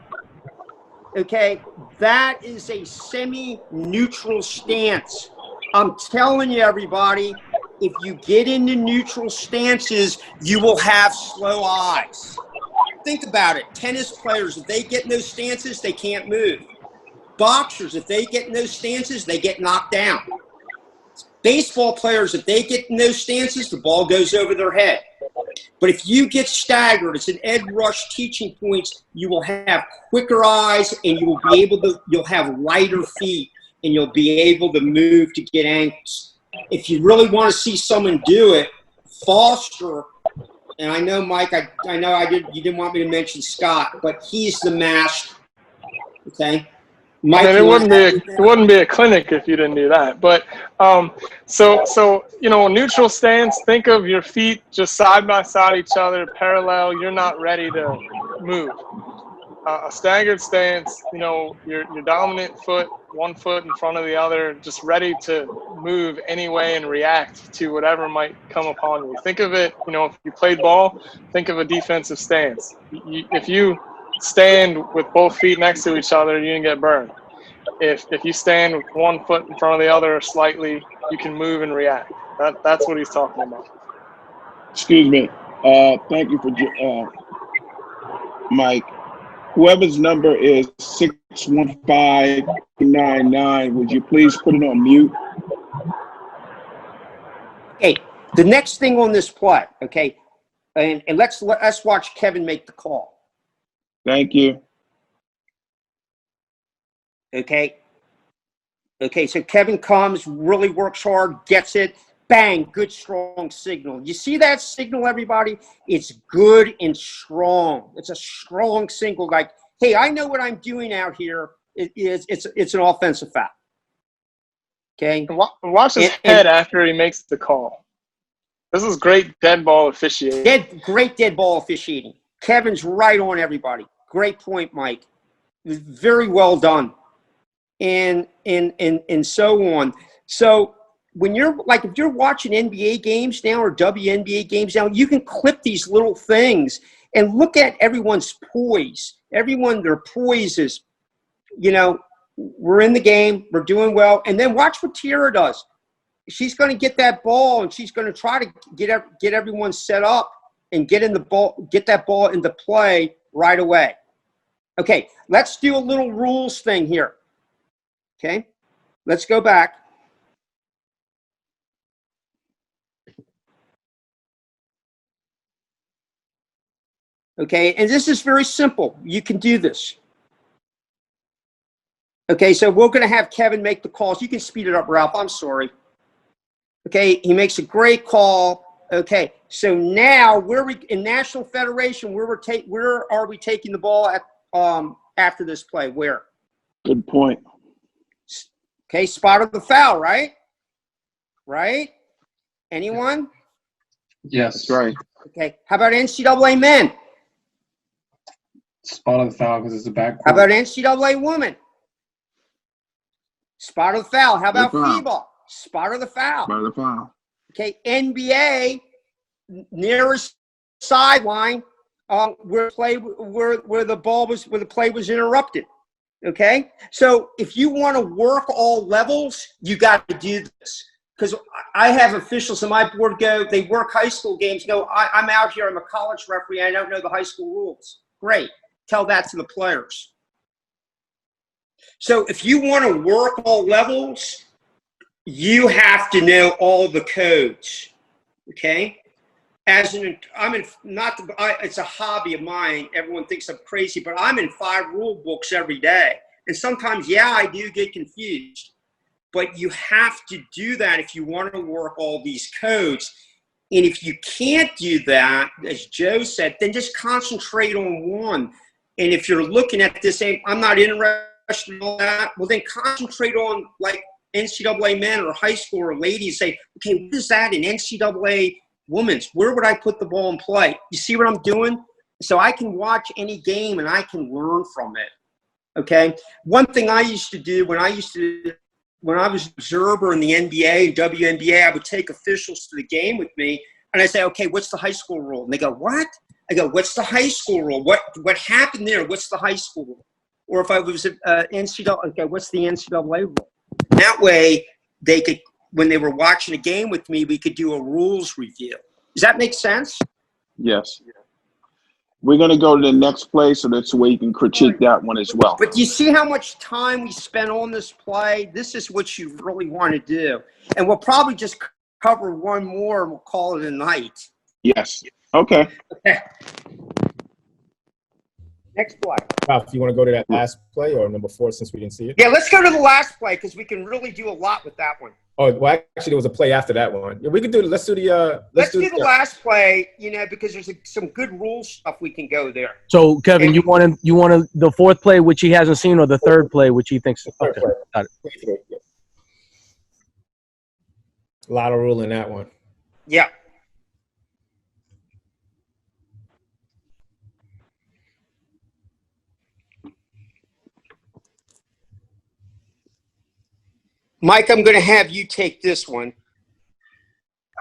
Okay, that is a semi-neutral stance. I'm telling you, everybody, if you get into neutral stances, you will have slow eyes. Think about it. Tennis players, if they get in those stances, they can't move. Boxers, if they get in those stances, they get knocked down. Baseball players, if they get in those stances, the ball goes over their head. But if you get staggered, it's an Ed Rush teaching points, you will have quicker eyes and you will be able to, you'll have lighter feet and you'll be able to move to get ankles. If you really want to see someone do it, Foster, and I know, Mike, I know you didn't want me to mention Scott, but he's the master, okay? Mike, And it wouldn't be a clinic if you didn't do that. But so you know, neutral stance. Think of your feet just side by side each other, parallel. You're not ready to move. A staggered stance. You know, your dominant foot, one foot in front of the other, just ready to move anyway and react to whatever might come upon you. Think of it. You know, if you played ball, think of a defensive stance. If you stand with both feet next to each other, you can get burned. If you stand with one foot in front of the other slightly, you can move and react. That's what he's talking about. Excuse me. Thank you for Mike. Whoever's number is 61599, would you please put it on mute? Okay, the next thing on this play, okay, and let's watch Kevin make the call. Thank you. Okay. Okay, so Kevin comes, really works hard, gets it, bang, good, strong signal. You see that signal, everybody? It's good and strong. It's a strong signal, like, hey, I know what I'm doing out here. It's an offensive foul. Okay? Watch his head after he makes the call. This is great dead ball officiating. Great dead ball officiating. Kevin's right on, everybody. Great point, Mike. Very well done. And so on. So when you're like, if you're watching NBA games now or WNBA games now, you can clip these little things and look at everyone's poise. Their poise is, you know, we're in the game, we're doing well. And then watch what Tiara does. She's going to get that ball and she's going to try to get everyone set up and get that ball into play right away. Okay, let's do a little rules thing here. Okay, let's go back. Okay, and this is very simple. You can do this. Okay, so we're going to have Kevin make the calls. You can speed it up, Ralph. I'm sorry. Okay, he makes a great call. Okay, so now in National Federation, where are we taking the ball at after this play? Where? Good point. Okay, spot of the foul, right? Right? Anyone? Yes. That's right. Okay, how about NCAA men? Spot of the foul because it's a backcourt. How about NCAA women? Spot of the foul. How about FIBA? Spot of the foul. Spot of the foul. Okay, NBA, nearest sideline where the play was interrupted. Okay, so if you want to work all levels, you got to do this. Because I have officials on my board they work high school games. I'm out here. I'm a college referee. I don't know the high school rules. Great. Tell that to the players. So if you want to work all levels, you have to know all the codes. Okay. It's a hobby of mine. Everyone thinks I'm crazy, but I'm in 5 rule books every day. And sometimes, I do get confused. But you have to do that if you want to work all these codes. And if you can't do that, as Joe said, then just concentrate on one. And if you're looking at this saying, I'm not interested in all that, well, then concentrate on like NCAA men or high school or ladies. Say, okay, what is that in NCAA women's? Where would I put the ball in play? You see what I'm doing? So I can watch any game and I can learn from it. Okay? One thing I used to do when I was an observer in the NBA and WNBA, I would take officials to the game with me and I say, okay, what's the high school rule? And they go, what? I go, what's the high school rule? What happened there? What's the high school rule? Or if I was NCAA, okay, what's the NCAA rule? That way they could, when they were watching a game with me, we could do a rules review. Does that make sense? Yes. We're going to go to the next play so that's where you can critique that one as well. But do you see how much time we spent on this play? This is what you really want to do. And we'll probably just cover one more and we'll call it a night. Yes. Okay. Next play. Ralph, you want to go to that last play or number 4 since we didn't see it? Yeah, let's go to the last play because we can really do a lot with that one. Oh, well, actually, there was a play after that one. Yeah, we could do. Let's do the. Let's do the last play. Because there's some good rule stuff we can go there. So, Kevin, you want the 4th play, which he hasn't seen, or the 3rd play, which he thinks? Okay, got it. A lot of rule in that one. Yeah. Mike, I'm going to have you take this one.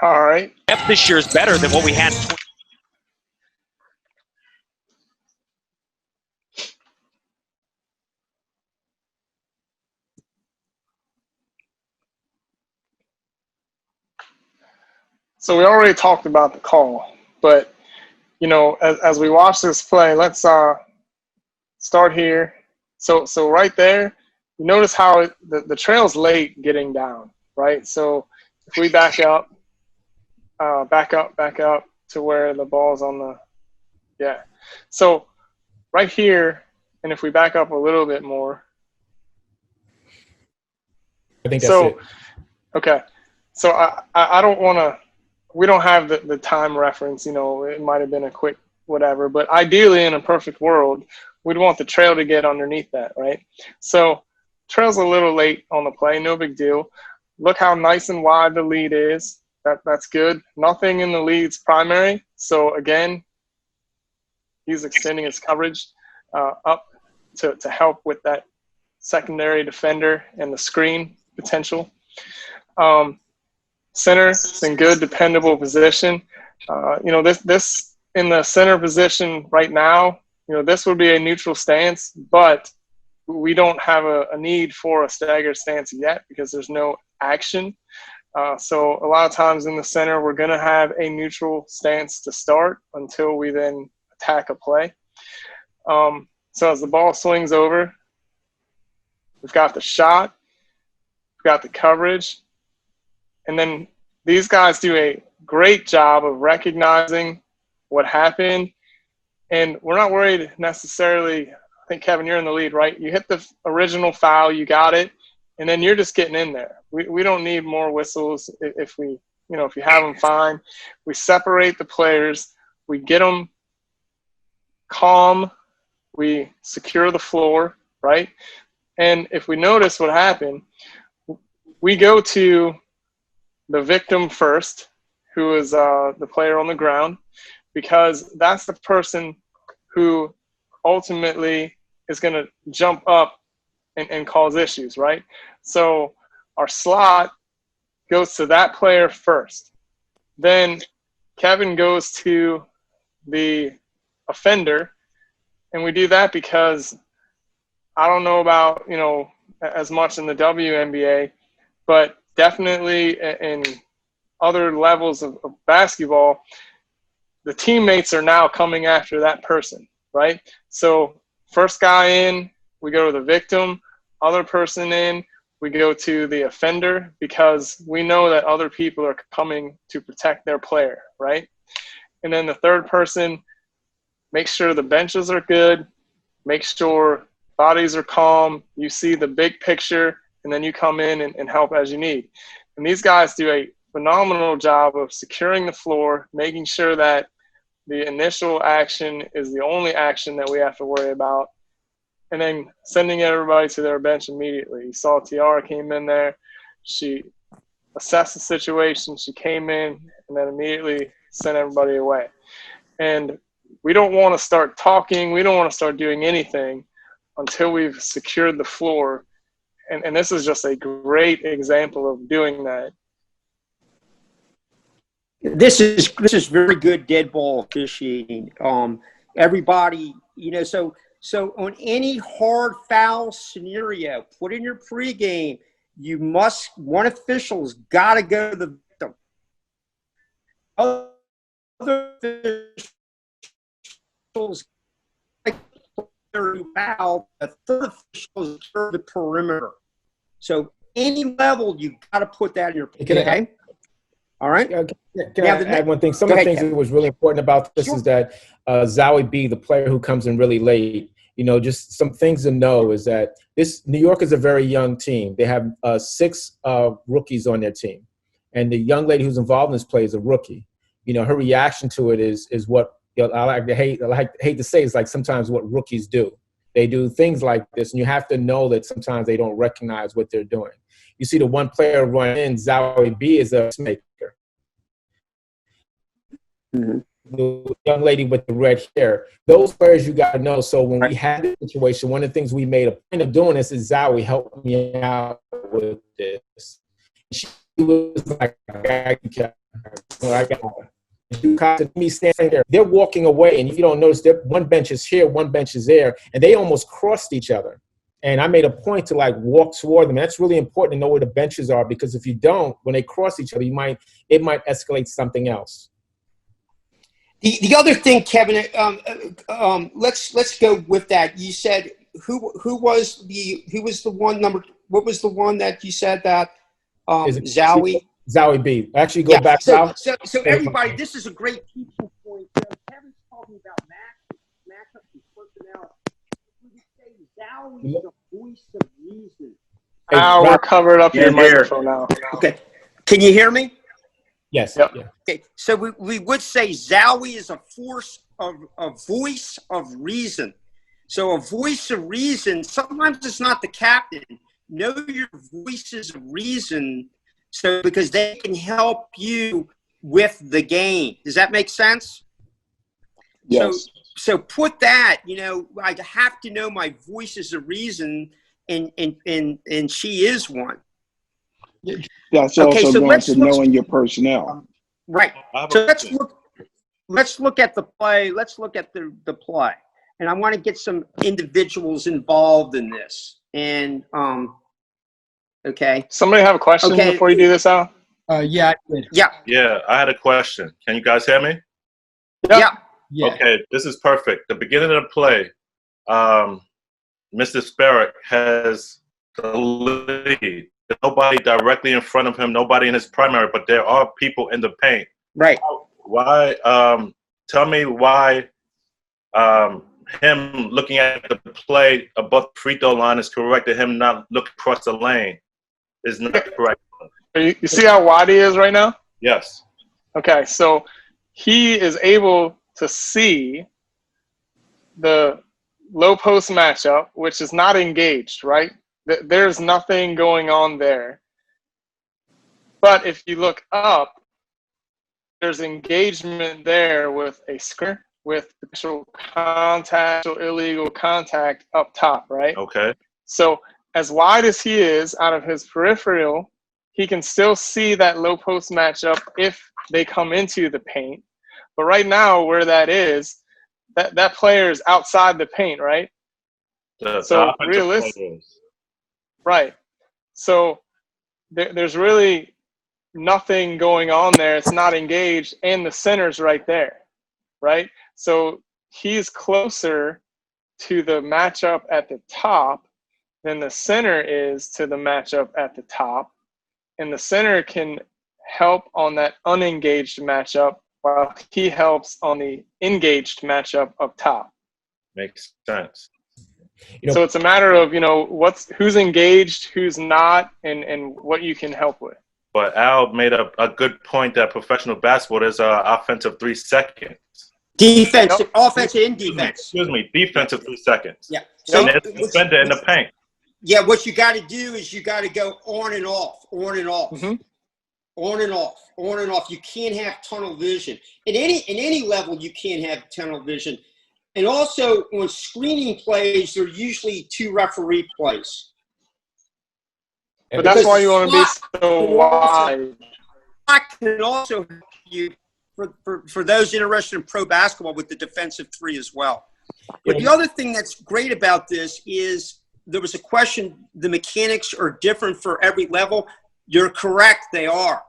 All right. Depth this year is better than what we had. So we already talked about the call, but as we watch this play, let's start here. So right there, you notice how the trail's late getting down, right? So if we back up to where the ball's on the, So right here, and if we back up a little bit more. I think that's it. Okay. So I don't want to, we don't have the time reference, it might have been a quick whatever, but ideally in a perfect world, we'd want the trail to get underneath that, right? So trail's a little late on the play, no big deal. Look how nice and wide the lead is. That's good. Nothing in the lead's primary. So again, he's extending his coverage up to help with that secondary defender and the screen potential. Center is in good, dependable position. This in the center position right now, this would be a neutral stance, but we don't have a need for a staggered stance yet because there's no action. So a lot of times in the center, we're going to have a neutral stance to start until we then attack a play. So as the ball swings over, we've got the shot, we've got the coverage, and then these guys do a great job of recognizing what happened. And we're not worried necessarily. I think, Kevin, you're in the lead, right? You hit the original foul, you got it, and then you're just getting in there. We don't need more whistles. If you have them, fine. We separate the players. We get them calm. We secure the floor, right? And if we notice what happened, we go to the victim first, who is the player on the ground, because that's the person who ultimately is going to jump up and cause issues, right? So our slot goes to that player first. Then Kevin goes to the offender. And we do that because I don't know about, as much in the WNBA, but definitely in other levels of basketball, the teammates are now coming after that person, right? So first guy in, we go to the victim. Other person in, we go to the offender, because we know that other people are coming to protect their player, right? And then the third person, make sure the benches are good, make sure bodies are calm, you see the big picture, and then you come in and help as you need. And these guys do a phenomenal job of securing the floor, making sure that the initial action is the only action that we have to worry about, and then sending everybody to their bench immediately. You saw Tiara came in there. She assessed the situation. She came in and then immediately sent everybody away. And we don't want to start talking. We don't want to start doing anything until we've secured the floor. And this is just a great example of doing that. This is very good dead ball officiating. Everybody, so on any hard foul scenario, put in your pregame, one official's got to go to the victim. Other officials foul, the third official is the perimeter. So any level, you got to put that in your okay. All right. Can I add one thing? Some of the things that was really important about this is that Zowie B, the player who comes in really late, just some things to know is that New York is a very young team. They have 6 rookies on their team, and the young lady who's involved in this play is a rookie. Her reaction to it is what I hate to say is like sometimes what rookies do. They do things like this, and you have to know that sometimes they don't recognize what they're doing. You see the one player run in, Zowie B is a maker. Mm-hmm. The young lady with the red hair. Those players you got to know. So when we had this situation, one of the things we made a point of doing this is Zowie helped me out with this. She was like, I got her. Me standing there, they're walking away, and if you don't notice, one bench is here, one bench is there, and they almost crossed each other. And I made a point to walk toward them. That's really important to know where the benches are, because if you don't, when they cross each other, it might escalate something else. The other thing, Kevin, let's go with that. You said who was the one number? What was the one that you said that Zowie? Zowie B. Actually, go back. So everybody, this is a great teaching point. Kevin's talking about matchups and personality. We would say Zowie is a voice of reason. We're covered up your microphone now. Okay, can you hear me? Yes. Yep. Yeah. Okay, so we would say Zowie is a voice of reason. So a voice of reason, sometimes it's not the captain. Know your voices of reason, because they can help you with the game. Does that make sense? Yes. So put that, I have to know my voices of reason, and she is one. That's also going to knowing your personnel. Right. So let's look at the play. Let's look at the play. And I want to get some individuals involved in this. And okay. Somebody have a question before you do this, Al? Yeah. Yeah, I had a question. Can you guys hear me? Yeah. Okay, this is perfect. The beginning of the play, Mr. Sparrock has the lead. There's nobody directly in front of him, nobody in his primary, but there are people in the paint. Right. Why? Tell me why him looking at the play above the free throw line is correct, and him not looking across the lane is not correct. You see how wide he is right now? Yes. Okay, so he is able to see the low post matchup, which is not engaged, right? There's nothing going on there. But if you look up, there's engagement there with a screen, with potential contact or illegal contact up top, right? Okay. So as wide as he is out of his peripheral, he can still see that low post matchup if they come into the paint. But right now, where that is, that player is outside the paint, right? So realistic, right? So there's really nothing going on there. It's not engaged, and the center's right there, right? So he's closer to the matchup at the top than the center is to the matchup at the top, and the center can help on that unengaged matchup while he helps on the engaged matchup up top. Makes sense. So it's a matter of, who's engaged, who's not, and what you can help with. But Al made a good point that professional basketball is offensive 3 seconds. Defensive, offense and defense. Excuse me, defensive 3 seconds. Yeah. So it's defender in the paint. Yeah, what you got to do is you got to go on and off, on and off, on and off, on and off. You can't have tunnel vision. In any level, you can't have tunnel vision. And also, on screening plays, there are usually 2 referee plays. But that's why you want to be so wide. I can also help you for those interested in pro basketball with the defensive 3 as well. But the other thing that's great about this is there was a question, the mechanics are different for every level. You're correct, they are.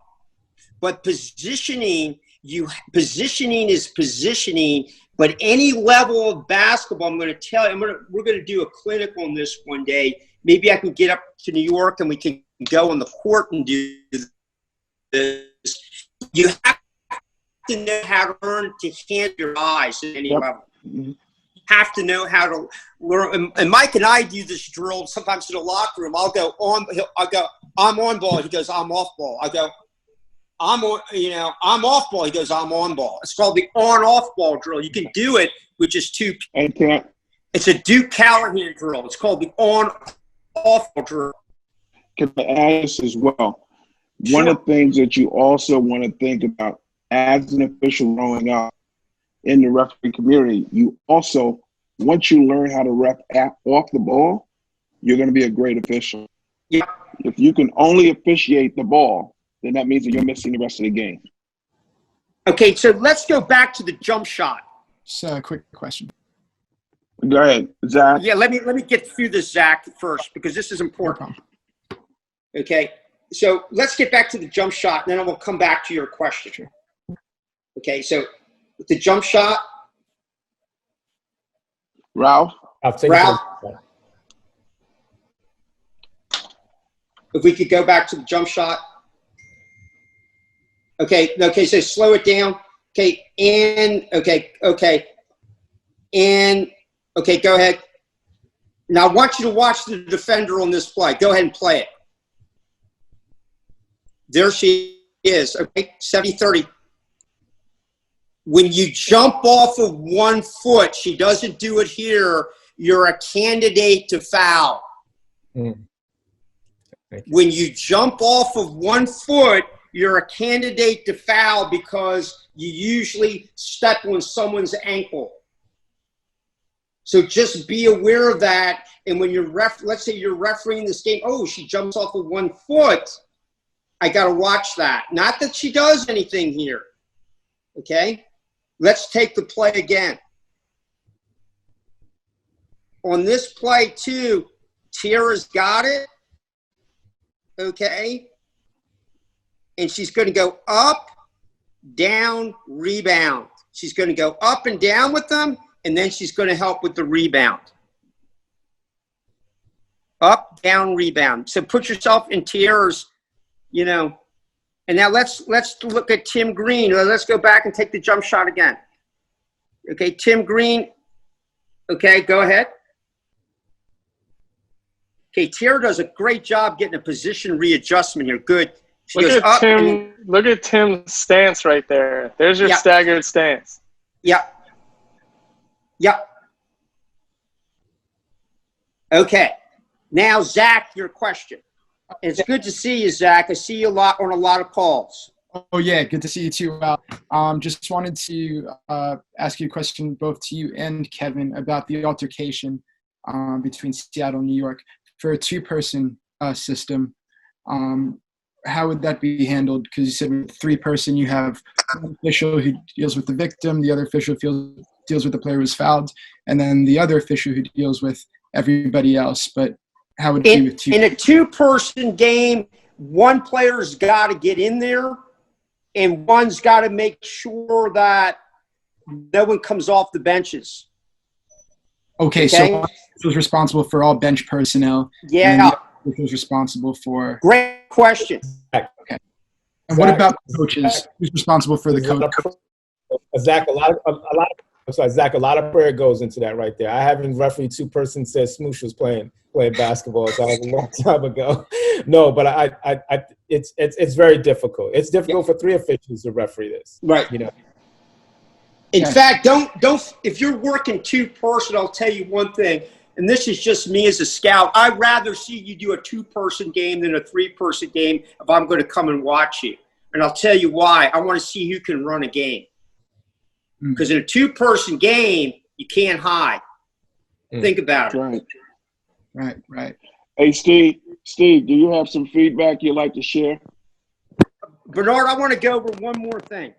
But positioning is positioning. But any level of basketball, I'm going to tell you, we're going to do a clinic on this one day. Maybe I can get up to New York and we can go on the court and do this. You have to know how to learn to hand your eyes at any level. You have to know how to learn. And Mike and I do this drill sometimes in the locker room. I'll go, I'm on ball. He goes, I'm off ball. I go, I'm off ball. He goes, I'm on ball. It's called the on-off ball drill. You can do it with just 2 people. It's a Duke Callahan drill. It's called the on-off ball drill. Can I add this as well? Sure. One of the things that you also want to think about as an official growing up in the referee community, you also, once you learn how to ref off the ball, you're going to be a great official. Yeah. If you can only officiate the ball, then that means that you're missing the rest of the game. Okay, so let's go back to the jump shot. Just a quick question. Go ahead, Zach. Yeah, let me get through this, Zach, first, because this is important. Okay, so let's get back to the jump shot, and then we'll come back to your question. Okay, so with the jump shot. Ralph? If we could go back to the jump shot. Okay, so slow it down. Okay, and go ahead. Now I want you to watch the defender on this play. Go ahead and play it. There she is. Okay, 70-30. When you jump off of 1 foot, she doesn't do it here, you're a candidate to foul. When you jump off of 1 foot, you're a candidate to foul because you usually step on someone's ankle. So just be aware of that. And when you're let's say you're refereeing this game, oh, she jumps off of 1 foot. I got to watch that. Not that she does anything here. Okay? Let's take the play again. On this play too, Tiara's got it. Okay? And she's going to go up, down, rebound. She's going to go up and down with them, and then she's going to help with the rebound. Up, down, rebound. So put yourself in Tiara's, and now let's look at Tim Green. Let's go back and take the jump shot again. Okay, Tim Green. Okay, go ahead. Okay, Tiara does a great job getting a position readjustment here. Good. She Look goes at up. Tim. Look at Tim's stance right there. There's your staggered stance. Yep. Okay. Now, Zach, your question. It's good to see you, Zach. I see you on a lot of calls. Oh, yeah. Good to see you, too. Just wanted to ask you a question, both to you and Kevin, about the altercation between Seattle and New York. For a 2-person system, how would that be handled? Because you said with 3-person, you have one official who deals with the victim, the other official deals with the player who's fouled, and then the other official who deals with everybody else. But how would it be with 2? In a 2-person game, one player's got to get in there, and one's got to make sure that no one comes off the benches. Okay, so one was responsible for all bench personnel. Yeah. And was responsible for. Great question. Okay. And what about coaches? Who's responsible for the coach? Zach, a lot of prayer goes into that right there. I haven't refereed 2-person since Smoosh was playing basketball. So that was a long time ago. No, but it's very difficult. It's difficult for 3 officials to referee this. Right. You know. In fact, don't if you're working 2-person, I'll tell you one thing, and this is just me as a scout. I'd rather see you do a 2-person game than a 3-person game if I'm going to come and watch you. And I'll tell you why. I want to see who can run a game. Because in a 2-person game, you can't hide. Think about it. Right. Hey, Steve, do you have some feedback you'd like to share? Bernard, I want to go over one more thing.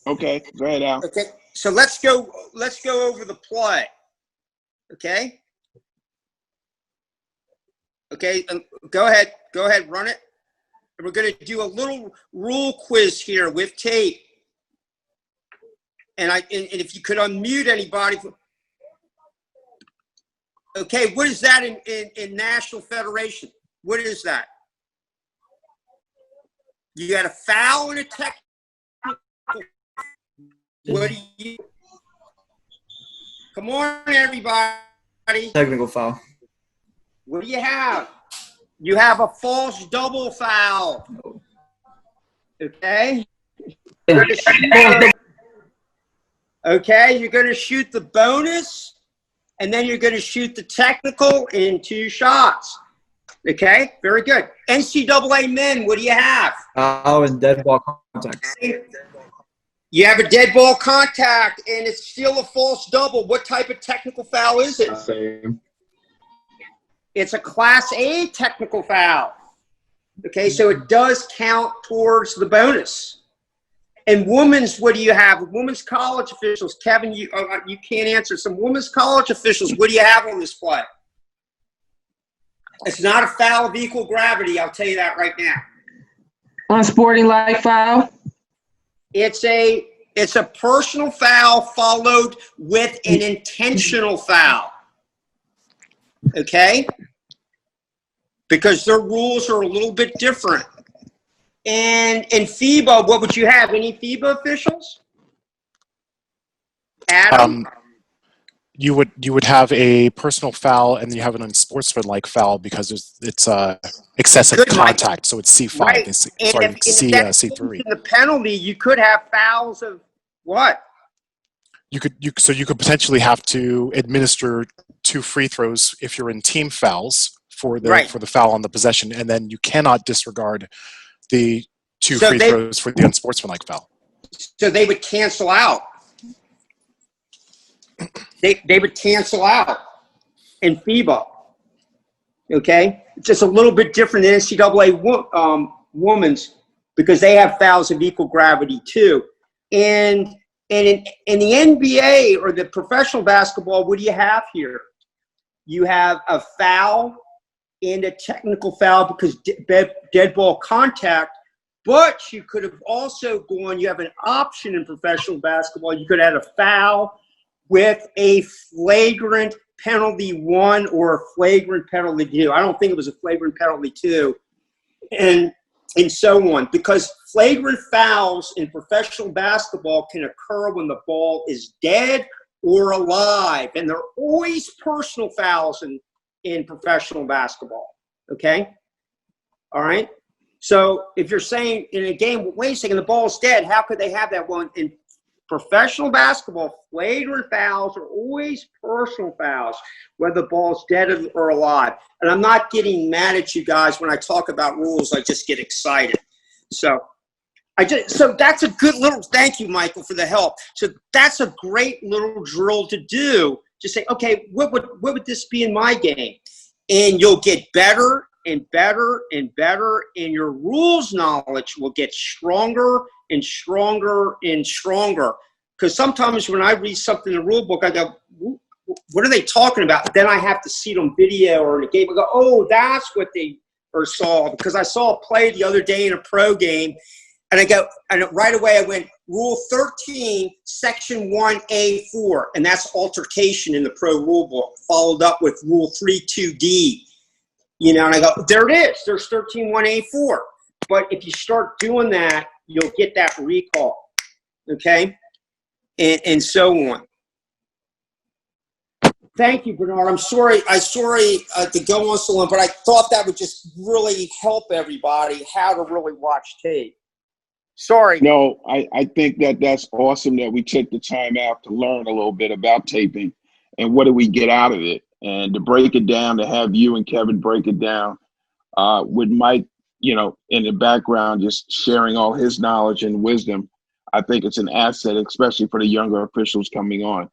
Okay, go ahead, Al. Okay, so let's go over the play. Okay, go ahead, run it. And we're going to do a little rule quiz here with tape. And if you could unmute anybody. Okay, what is that in National Federation? What is that? You got a foul and a technical. What do you? Come on, everybody. Technical foul. What do you have? You have a false double foul. Okay. Okay, you're going to shoot the bonus, and then you're going to shoot the technical in 2 shots. Okay, very good. NCAA men, what do you have? Foul and dead ball contact. You have a dead ball contact, and it's still a false double. What type of technical foul is it? Same. It's a Class A technical foul. Okay, so it does count towards the bonus. And women's, what do you have? Women's college officials. Kevin, you can't answer. Some women's college officials, what do you have on this play? It's not a foul of equal gravity, I'll tell you that right now. Unsporting-like foul? It's a personal foul followed with an intentional foul. Okay? Because their rules are a little bit different. And in FIBA, what would you have? Any FIBA officials? Adam? You would have a personal foul, and then you have an unsportsmanlike foul because it's excessive contact, so it's C5. Right. C3. In the penalty, you could have fouls of what? You could potentially have to administer 2 free throws if you're in team fouls for the foul on the possession, and then you cannot disregard the 2 free throws for the unsportsmanlike foul. So they would cancel out. They would cancel out in FIBA. Okay? It's just a little bit different than NCAA women's because they have fouls of equal gravity too. And in the NBA or the professional basketball, what do you have here? You have a foul and a technical foul because dead ball contact, but you could have also gone, you have an option in professional basketball. You could have had a foul with a flagrant penalty 1 or a flagrant penalty 2. I don't think it was a flagrant penalty 2. And so on. Because flagrant fouls in professional basketball can occur when the ball is dead or alive. And they're always personal fouls in professional basketball. Okay? All right? So if you're saying in a game, wait a second, the ball's dead, how could they have that one? In professional basketball, flagrant fouls are always personal fouls, whether the ball's dead or alive. And I'm not getting mad at you guys when I talk about rules. I just get excited. So that's a good little, thank you, Michael, for the help. So that's a great little drill to do. Just say, okay, what would this be in my game? And you'll get better and better and better, and your rules knowledge will get stronger and stronger and stronger. Because sometimes when I read something in the rule book, I go, what are they talking about? Then I have to see it on video or in a game. I go, oh, that's what they saw. Because I saw a play the other day in a pro game, and I go, and right away I went, Rule 13, Section 1A4, and that's altercation in the pro rule book, followed up with Rule 32D. You know, and I go, there it is. There's 13.1A4. But if you start doing that, you'll get that recall, okay? And so on. Thank you, Bernard. I'm sorry to go on so long, but I thought that would just really help everybody how to really watch tape. Sorry. No, I think that's awesome that we took the time out to learn a little bit about taping and what do we get out of it. And to break it down, to have you and Kevin break it down with Mike, you know, in the background, just sharing all his knowledge and wisdom. I think it's an asset, especially for the younger officials coming on.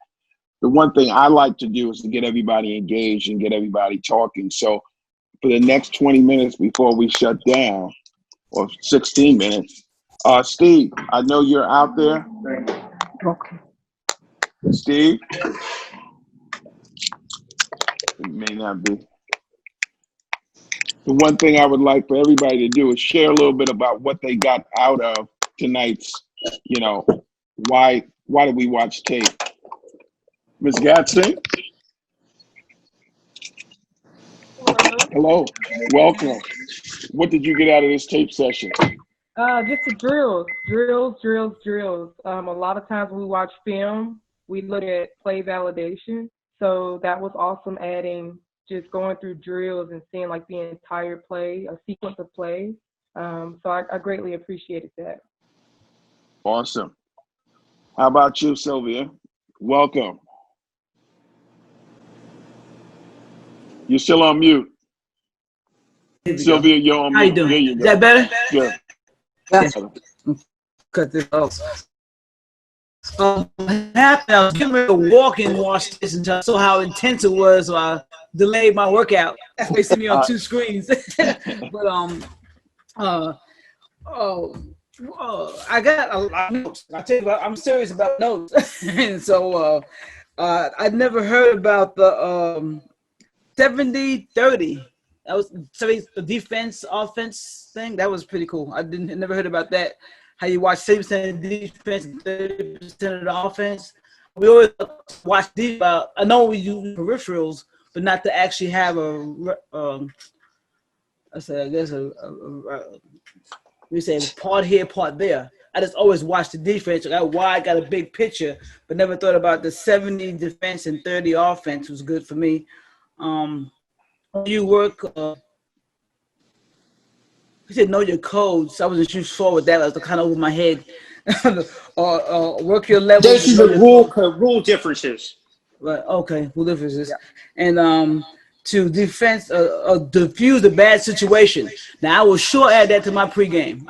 The one thing I like to do is to get everybody engaged and get everybody talking. So for the next 20 minutes before we shut down, or 16 minutes, Steve, I know you're out there. Okay. Steve? It may not be. The one thing I would like for everybody to do is share a little bit about what they got out of tonight's, you know, why did we watch tape? Ms. Gadsden? Hello, welcome. What did you get out of this tape session? Just the drills. A lot of times when we watch film, we look at play validation. So that was awesome, adding just going through drills and seeing like the entire play, a sequence of plays. So I greatly appreciated that. Awesome. How about you, Sylvia? Welcome. You're still on mute. Sylvia, you're on mute. How you doing? There you go. Is that better? Good. Yeah. Cut this off. What happened? I was getting ready to walk and watch this until I saw how intense it was, so I delayed my workout. That's why you see me on two screens. But I got a lot of notes. I tell you what, I'm serious about notes. And so I'd never heard about the 70-30. That was the defense offense thing. That was pretty cool. I never heard about that. How you watch 70% of the defense and 30% of the offense. We always watch defense. I know we do peripherals, but not to actually have we say part here, part there. I just always watch the defense. I got wide, got a big picture, but never thought about the 70 defense and 30 offense was good for me. You work. You said know your codes. I wasn't too sure with that. I was kind of over my head. or work your level. This is the rule differences. Right. Okay. Rule differences. Yeah. And to diffuse the bad situation. Now I will sure add that to my pregame.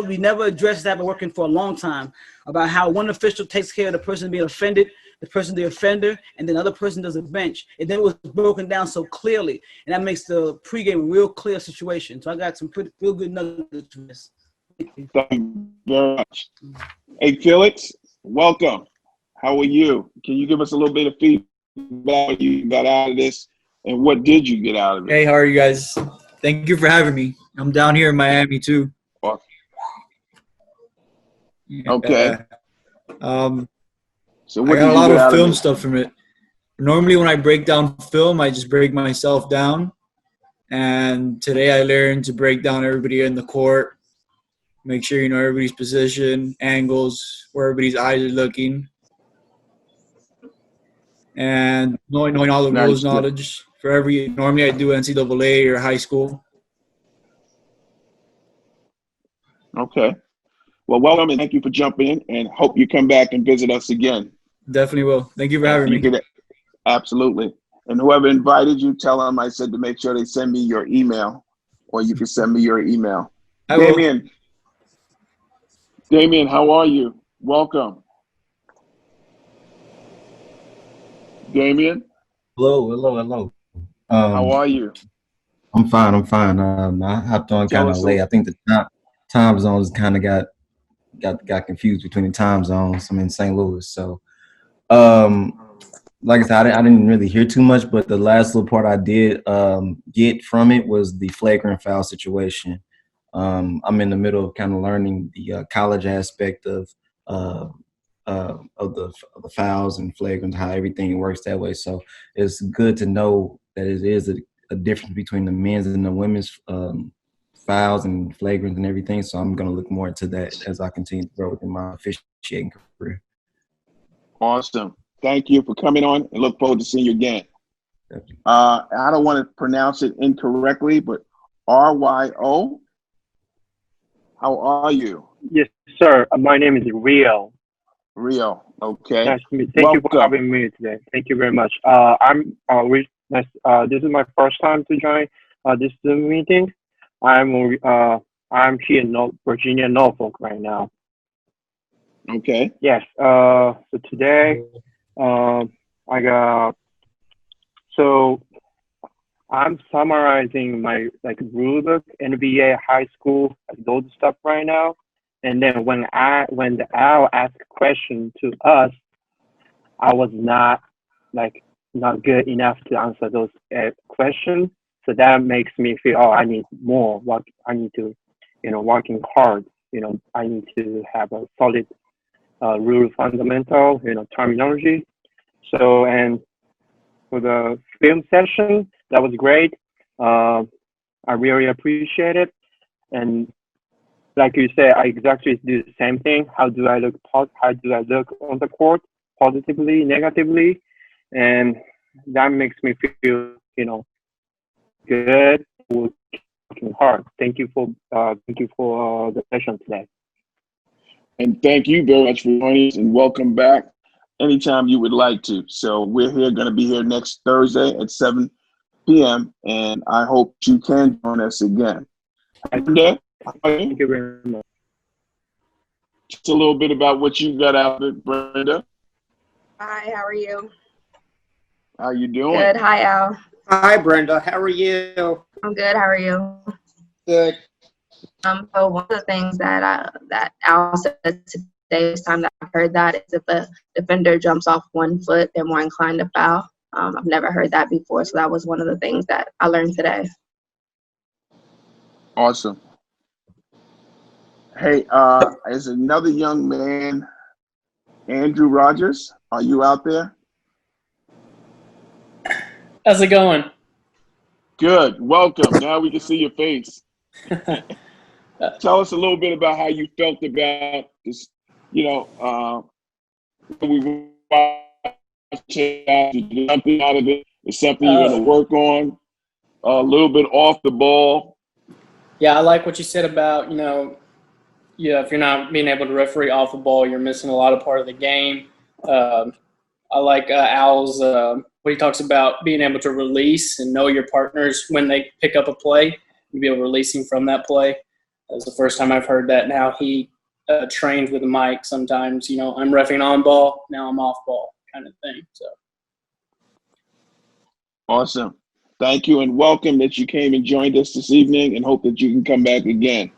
We never addressed that. I've been working for a long time about how one official takes care of the person being offended, the person the offender, and then the other person does a bench. And then it was broken down so clearly, and that makes the pregame a real clear situation. So I got some real good nuggets from this. Thank you very much. Hey, Felix, welcome. How are you? Can you give us a little bit of feedback what you got out of this, and what did you get out of it? Hey, how are you guys? Thank you for having me. I'm down here in Miami too. Awesome. Okay. So I got a lot of film stuff from it. Normally when I break down film, I just break myself down. And today I learned to break down everybody in the court, make sure you know everybody's position, angles, where everybody's eyes are looking. And knowing all the rules knowledge for normally I do NCAA or high school. Okay. Well, welcome and thank you for jumping in, and hope you come back and visit us again. Definitely will. Thank you for having me. Absolutely. And whoever invited you, tell them I said to make sure they send me your email, or you can send me your email. Damien, how are you? Welcome. Damien? Hello. How are you? I'm fine. I'm fine. I hopped on Tell kind of us. late. I think the time zones kind of got confused between the time zones. I'm in St. Louis, so like I said, I didn't really hear too much, but the last little part I did get from it was the flagrant foul situation. I'm in the middle of kind of learning the college aspect uh, of the fouls and flagrants, how everything works that way. So it's good to know that it is a difference between the men's and the women's fouls and flagrants and everything. So I'm going to look more into that as I continue to grow within my officiating career. Awesome. Thank you for coming on, and look forward to seeing you again. I don't want to pronounce it incorrectly, but RYO. How are you? Yes, sir. My name is Rio. Rio. Okay. Nice to meet. Thank you for having me today. Thank you very much. This is my first time to join this Zoom meeting. I'm here in Virginia, Norfolk right now. Okay. Yes. So today, I'm summarizing my rule book, NBA, high school, those stuff right now. And then when the owl asked a question to us, I was not good enough to answer those questions. So that makes me feel, I need more. I need to, working hard. I need to have a solid rule fundamental, terminology. So, and for the film session, that was great. I really appreciate it. And like you said, I exactly do the same thing. How do I look on the court, positively, negatively? And that makes me feel, good, working hard. Thank you for the session today. And thank you very much for joining us, and welcome back anytime you would like to. So we're going to be here next Thursday at 7 p.m. and I hope you can join us again. Thank you very much. Just a little bit about what you got out there, Brenda. Hi, how are you? How you doing? Good. Hi, Al. Hi, Brenda. How are you? I'm good. How are you? Good. So one of the things that Al said today, this time that I've heard that, is if a defender jumps off 1 foot, they're more inclined to foul. I've never heard that before, so that was one of the things that I learned today. Awesome. Hey, is another young man, Andrew Rogers? Are you out there? How's it going? Good. Welcome. Now we can see your face. Tell us a little bit about how you felt about this. We watched something out of it. It's something you're going to work on. A little bit off the ball. Yeah, I like what you said about, if you're not being able to referee off the ball, you're missing a lot of part of the game. I like Al's, what he talks about being able to release and know your partners when they pick up a play and be able to release him from that play. That's the first time I've heard that. Now he trains with a mic sometimes, I'm reffing on ball, now I'm off ball kind of thing. So. Awesome. Thank you and welcome that you came and joined us this evening, and hope that you can come back again.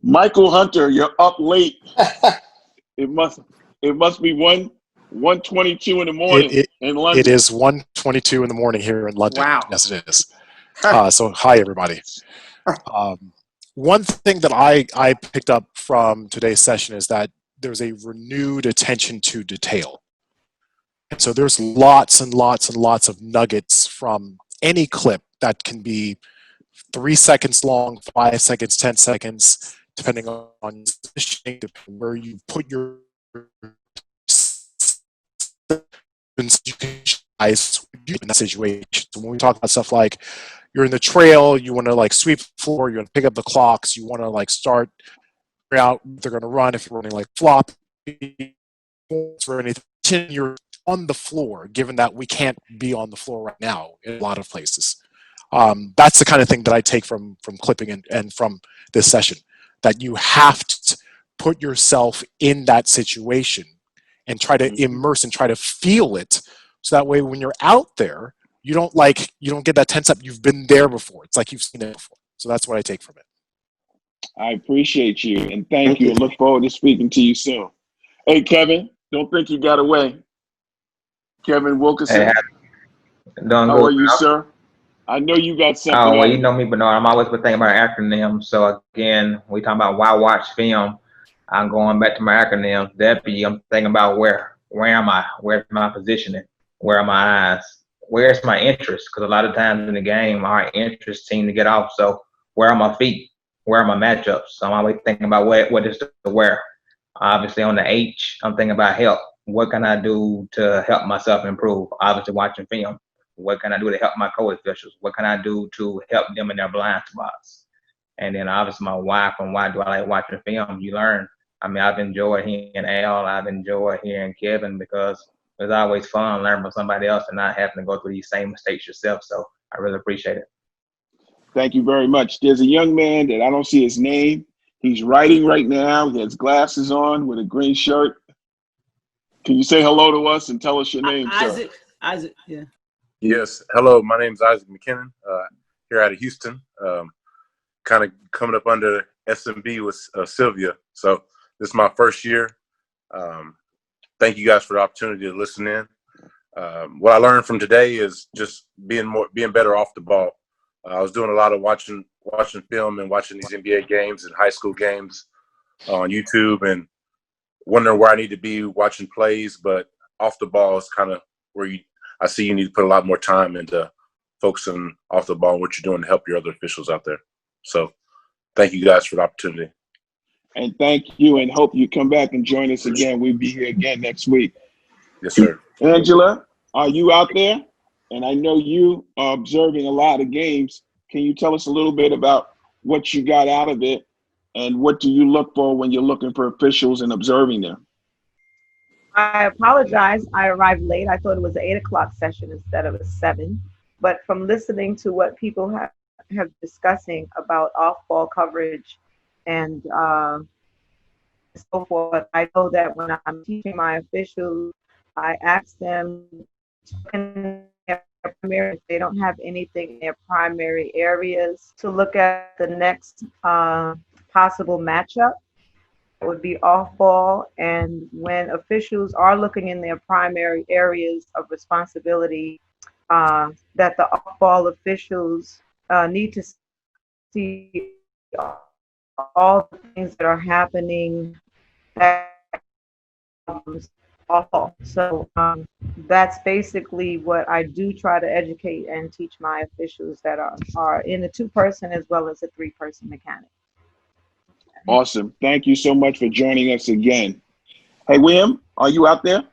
Michael Hunter, you're up late. It must be 1:22 in the morning in London. It is 1:22 in the morning here in London. Wow. Yes, it is. So hi, everybody. One thing that I picked up from today's session is that there's a renewed attention to detail. And so there's lots and lots and lots of nuggets from any clip that can be 3 seconds long, 5 seconds, 10 seconds, depending on where you put your in that situation. So when we talk about stuff like you're in the trail, you want to sweep the floor, you want to pick up the clocks, you want to start out, they're going to run if you're running flop or anything. You're on the floor, given that we can't be on the floor right now in a lot of places. That's the kind of thing that I take from clipping and from this session, that you have to put yourself in that situation and try to immerse and try to feel it. So that way, when you're out there, you don't get that tense up. You've been there before. It's like you've seen it before. So that's what I take from it. I appreciate you and thank you. And look forward to speaking to you soon. Hey, Kevin, don't think you got away. Kevin Wilkerson, Hey, doing how good. are you, sir? I know you got something Oh, well, out you of know it. me, but no, I'm always been thinking about acronyms. So again, we talking about why watch film. I'm going back to my acronyms. Deputy, I'm thinking about where am I? Where's my positioning? Where are my eyes? Where's my interest? Because a lot of times in the game, our interests seem to get off. So where are my feet? Where are my matchups? So I'm always thinking about what is the where. Obviously on the H, I'm thinking about help. What can I do to help myself improve? Obviously watching film. What can I do to help my co-officials? What can I do to help them in their blind spots? And then obviously my why, from why do I like watching film? You learn. I mean, I've enjoyed hearing Al. I've enjoyed hearing Kevin because it's always fun learning from somebody else and not having to go through these same mistakes yourself. So I really appreciate it. Thank you very much. There's a young man that I don't see his name. He's writing right now. He has glasses on with a green shirt. Can you say hello to us and tell us your name, sir? Isaac, yeah. Yes. Hello, my name is Isaac McKinnon, here out of Houston. Kind of coming up under SMB with Sylvia. So this is my first year. Thank you guys for the opportunity to listen in. What I learned from today is just being better off the ball. I was doing a lot of watching film and watching these NBA games and high school games on YouTube and wondering where I need to be watching plays, but off the ball is kind of where I see you need to put a lot more time into focusing off the ball and what you're doing to help your other officials out there. So thank you guys for the opportunity. And thank you, and hope you come back and join us again. We'll be here again next week. Yes, sir. Angela, are you out there? And I know you are observing a lot of games. Can you tell us a little bit about what you got out of it and what do you look for when you're looking for officials and observing them? I apologize. I arrived late. I thought it was an 8 o'clock session instead of a 7. But from listening to what people have discussing about off-ball coverage and so forth, I know that when I'm teaching my officials, I ask them if they don't have anything in their primary areas to look at the next possible matchup. It would be off ball, and when officials are looking in their primary areas of responsibility, that the off ball officials need to see all the things that are happening off ball. So that's basically what I do try to educate and teach my officials that are in the 2-person as well as a 3-person mechanic. Awesome. Thank you so much for joining us again. Hey, William, are you out there?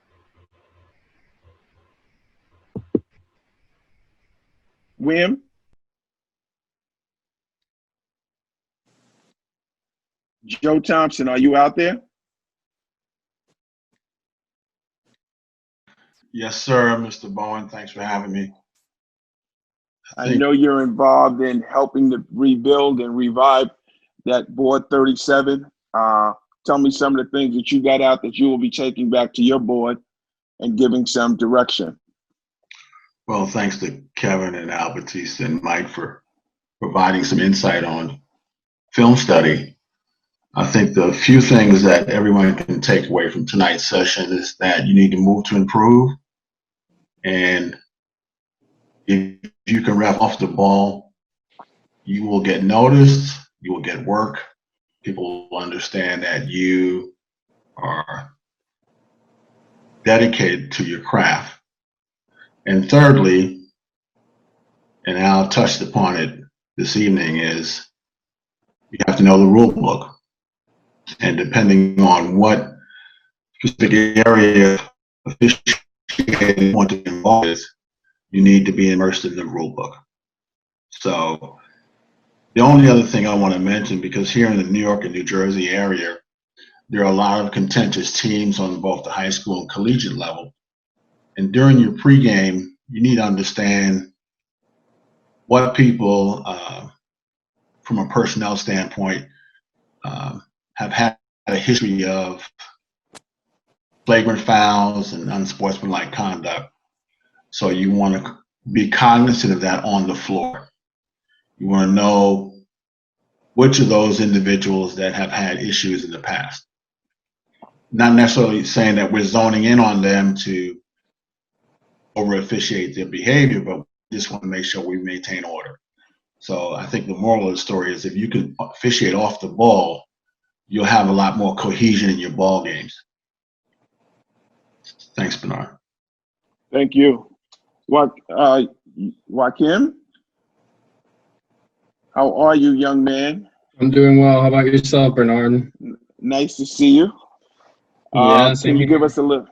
William? Joe Thompson, are you out there? Yes, sir, Mr. Bowen. Thanks for having me. I know you're involved in helping to rebuild and revive that board 37. Tell me some of the things that you got out that you will be taking back to your board and giving some direction. Well, thanks to Kevin and Al, Battista, and Mike for providing some insight on film study. I think the few things that everyone can take away from tonight's session is that you need to move to improve. And if you can ref off the ball, you will get noticed, you will get work. People will understand that you are dedicated to your craft. And thirdly, and Al touched upon it this evening, is you have to know the rule book. And depending on what specific area officiating you want to involve with, you need to be immersed in the rule book. So the only other thing I want to mention, because here in the New York and New Jersey area, there are a lot of contentious teams on both the high school and collegiate level. And during your pregame, you need to understand what people, from a personnel standpoint, have had a history of flagrant fouls and unsportsmanlike conduct. So you want to be cognizant of that on the floor. You want to know which of those individuals that have had issues in the past. Not necessarily saying that we're zoning in on them to over officiate their behavior, but we just want to make sure we maintain order. So I think the moral of the story is if you can officiate off the ball, you'll have a lot more cohesion in your ball games. Thanks, Bernard. Thank you. Joaquin, how are you, young man? I'm doing well. How about yourself, Bernard? Nice to see you. Yeah, Can you give us a little,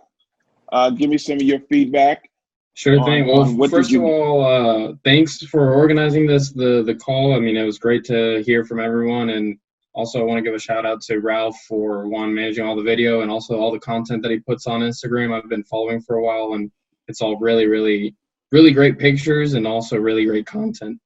give me some of your feedback? Sure thing. Well, first of you... all, thanks for organizing the call. I mean, it was great to hear from everyone, and also I want to give a shout out to Ralph for managing all the video and also all the content that he puts on Instagram. I've been following for a while, and it's all really, really, really great pictures and also really great content.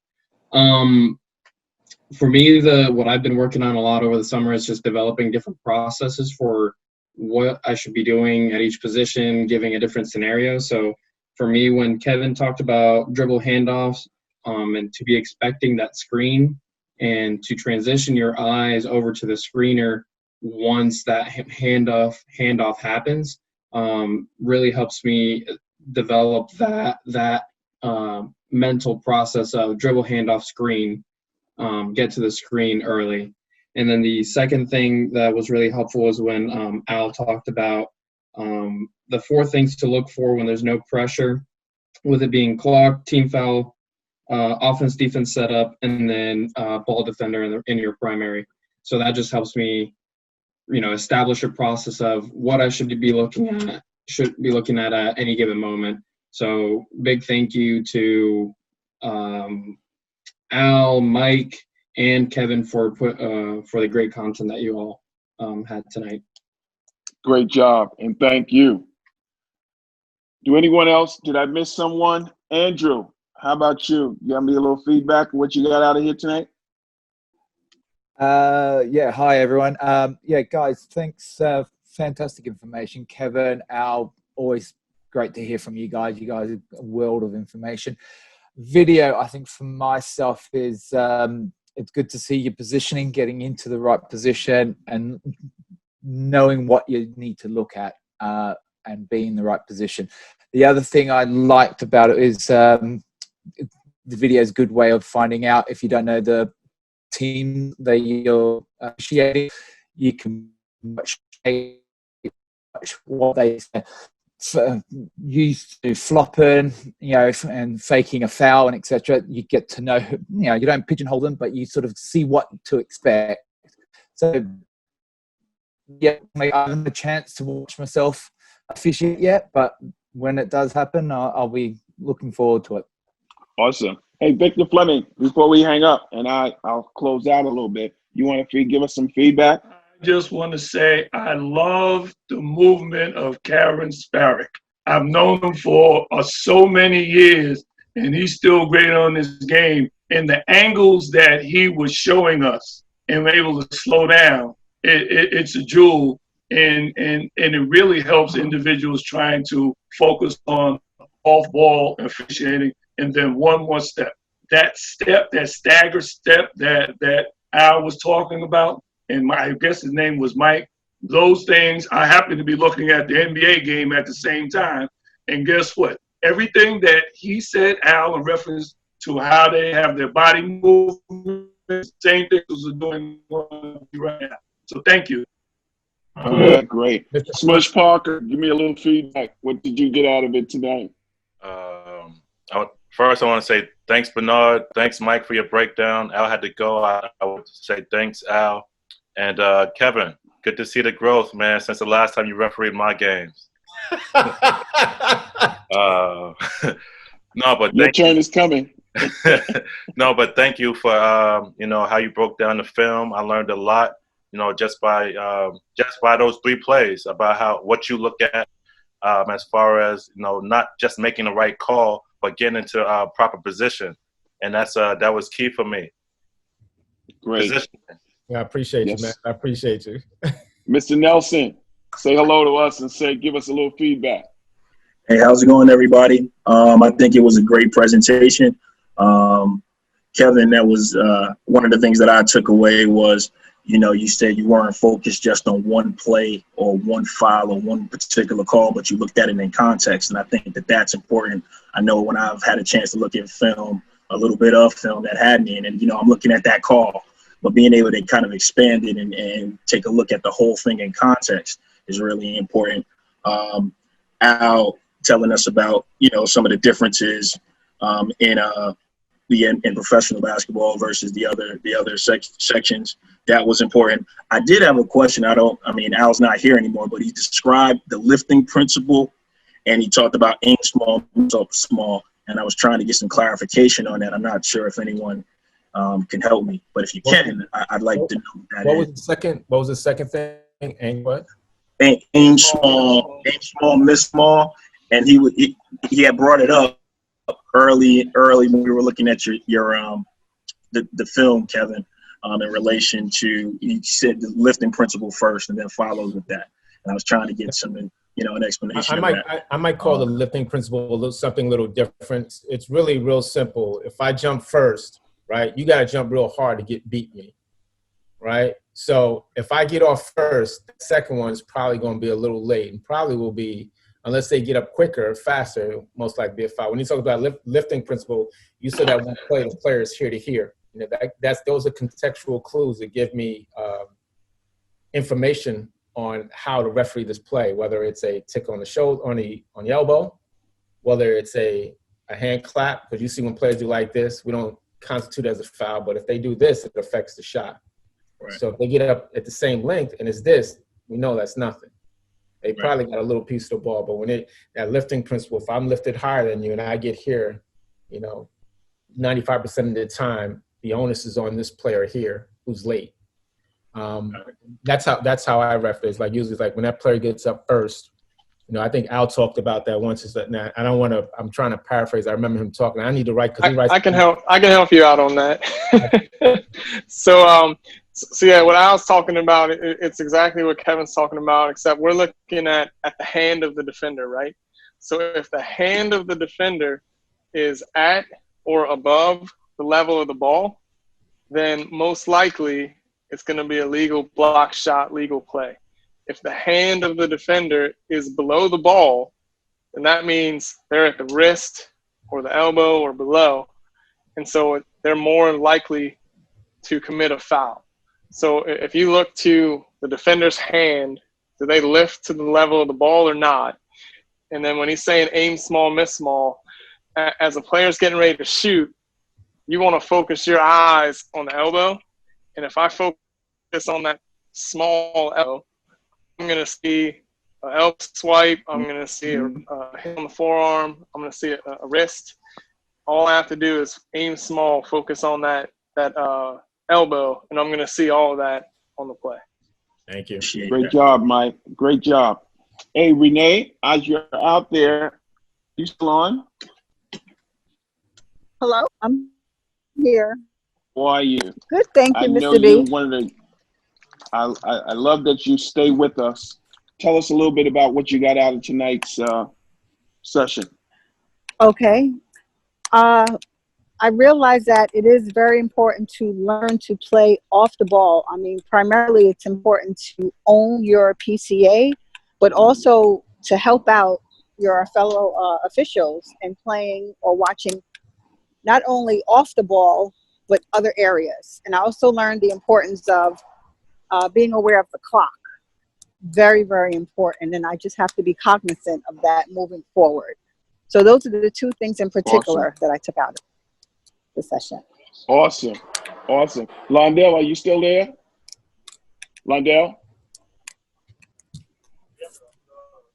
For me, what I've been working on a lot over the summer is just developing different processes for what I should be doing at each position, giving a different scenario. So for me, when Kevin talked about dribble handoffs and to be expecting that screen and to transition your eyes over to the screener once that handoff happens, really helps me develop that mental process of dribble handoff screen, get to the screen early. And then the second thing that was really helpful was when Al talked about the 4 things to look for when there's no pressure, with it being clock, team foul, offense, defense setup, and then ball defender in your primary. So that just helps me, establish a process of what I should be looking at any given moment. So big thank you to Al, Mike, and Kevin for the great content that you all had tonight. Great job, and thank you. Do anyone else? Did I miss someone? Andrew, how about you? You got me a little feedback on what you got out of here tonight? Yeah, hi everyone. Yeah, guys, thanks. Fantastic information. Kevin, Al, always great to hear from you guys. You guys are a world of information. Video, I think for myself is it's good to see your positioning, getting into the right position and knowing what you need to look at and be in the right position. The other thing I liked about it is the video is a good way of finding out if you don't know the team that you're appreciating. You can watch what they used to flopping, and faking a foul and etc. You get to know, you don't pigeonhole them, but you sort of see what to expect. So, yeah, I haven't had a chance to watch myself officiate yet, but when it does happen, I'll be looking forward to it. Awesome. Hey, Victor Fleming, before we hang up, and I'll close out a little bit, you want to give us some feedback? I just want to say I love the movement of Karen Sparrock. I've known him for so many years, and he's still great on this game. And the angles that he was showing us and able to slow down, it's a jewel. And it really helps individuals trying to focus on off-ball officiating. And then one more step. That stagger step that Al was talking about, and I guess his name was Mike, those things, I happen to be looking at the NBA game at the same time. And guess what? Everything that he said, Al, in reference to how they have their body movement, same things are doing right now. So thank you. Great. Smush Parker, give me a little feedback. What did you get out of it tonight? First, I want to say thanks, Bernard. Thanks, Mike, for your breakdown. Al had to go. I would say thanks, Al. And Kevin, good to see the growth, man, since the last time you refereed my games. No, but your turn is coming. No, but thank you for how you broke down the film. I learned a lot, just by those 3 plays about what you look at as far as not just making the right call, but getting into proper position, and that was key for me. Great. Yeah, I appreciate you, man. I appreciate you. Mr. Nelson, say hello to us and give us a little feedback. Hey, how's it going, everybody? I think it was a great presentation. Kevin, that was one of the things that I took away was, you said you weren't focused just on one play or one foul or one particular call, but you looked at it in context, and I think that that's important. I know when I've had a chance to look at film, a little bit of film that had me, and I'm looking at that call, but being able to kind of expand it and take a look at the whole thing in context is really important. Al telling us about, some of the differences in professional basketball versus the other sections. That was important. I did have a question. Al's not here anymore, but he described the lifting principle, and he talked about aim small, up small, and I was trying to get some clarification on that. I'm not sure if anyone can help me, but if you can, I'd like to know what that What is. was the second thing? Aim what? Aim small, miss small, and he had brought it up early when we were looking at your the film, Kevin, in relation to, you said the lifting principle first and then follows with that, and I was trying to get some an explanation of that. I might call the lifting principle something a little different. It's really real simple. If I jump first, right, you got to jump real hard to beat me, right? So if I get off first, the second one is probably going to be a little late, and probably will be, unless they get up quicker, faster, most likely be a foul. When you talk about lifting principle, you said that one play, the player is here to here. Those are contextual clues that give me information on how to referee this play, whether it's a tick on the shoulder, on the elbow, whether it's a hand clap, because you see when players do like this, we don't constitute it as a foul, but if they do this, it affects the shot. Right. So if they get up at the same length and it's this, we know that's nothing. They probably got a little piece of the ball, but that lifting principle, if I'm lifted higher than you and I get here, 95% of the time, the onus is on this player here who's late. That's how I referee. It's like usually like when that player gets up first, I think Al talked about that once. Is that now? I don't want to. I'm trying to paraphrase. I remember him talking. I need to write because he writes. I can help you out on that. So yeah, what I was talking about, it's exactly what Kevin's talking about, except we're looking at the hand of the defender, right? So if the hand of the defender is at or above the level of the ball, then most likely it's going to be a legal block shot, legal play. If the hand of the defender is below the ball, then that means they're at the wrist or the elbow or below, and so they're more likely to commit a foul. So if you look to the defender's hand, do they lift to the level of the ball or not? And then when he's saying aim small, miss small, as a player's getting ready to shoot, you want to focus your eyes on the elbow. And if I focus on that small elbow, I'm going to see an elbow swipe. I'm going to see a hit on the forearm. I'm going to see a wrist. All I have to do is aim small, focus on that elbow, and I'm going to see all of that on the play. Thank you. Great job, Mike. Great job. Hey, Renee, as you're out there, you still on? Hello, I'm here. How are you? Good, thank you, I know Mr. you're B. one of the. I love that you stay with us. Tell us a little bit about what you got out of tonight's session. Okay. I realize that it is very important to learn to play off the ball. I mean, primarily it's important to own your PCA, but also to help out your fellow officials in playing or watching not only off the ball, but other areas. And I also learned the importance of being aware of the clock. Very, very important. And I just have to be cognizant of that moving forward. So those are the two things in particular that I took out of the session. Awesome. Londell, are you still there? Londell?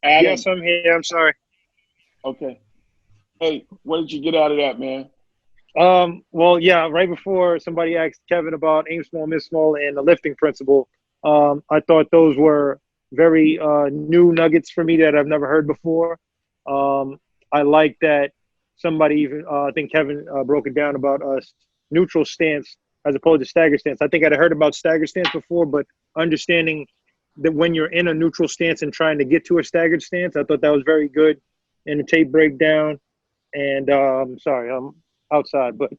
Adam? Yes, I'm here. I'm sorry. Okay. Hey, what did you get out of that, man? Well, yeah, right before somebody asked Kevin about aim small, miss small, and the lifting principle, I thought those were very new nuggets for me that I've never heard before. I like that somebody even, I think Kevin broke it down about neutral stance as opposed to stagger stance. I think I'd heard about stagger stance before, but understanding that when you're in a neutral stance and trying to get to a staggered stance, I thought that was very good in the tape breakdown. And sorry, I'm outside, but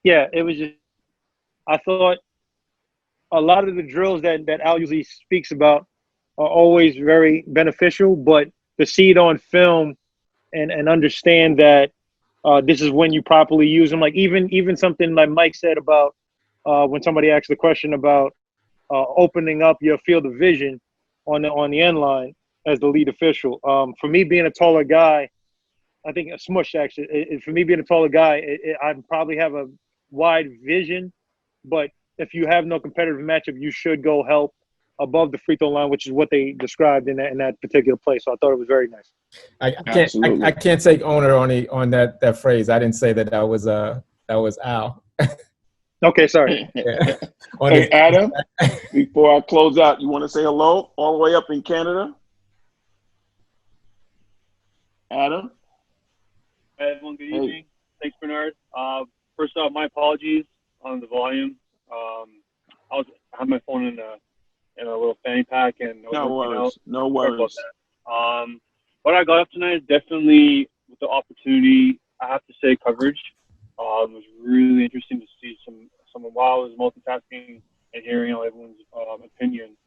yeah, it was just, I thought a lot of the drills that Al usually speaks about are always very beneficial, but to see it on film and understand that this is when you properly use them. Like even something like Mike said about when somebody asked the question about opening up your field of vision on the end line as the lead official. For me being a taller guy, I think a smush actually. For me being a taller guy, I probably have a wide vision, but if you have no competitive matchup, you should go help above the free throw line, which is what they described in that particular play. So I thought it was very nice. I can't take owner on that phrase. I didn't say that was Al. Okay, sorry. Yeah. Hey, Adam, before I close out, you want to say hello all the way up in Canada? Adam? Hi, everyone. Good evening. Thanks, Bernard. First off, my apologies on the volume. I had my phone in a little fanny pack, and No worries. No Sorry about worries. that. What I got up tonight is definitely with the opportunity. I have to say coverage. It was really interesting to see some while I was multitasking and hearing everyone's opinion.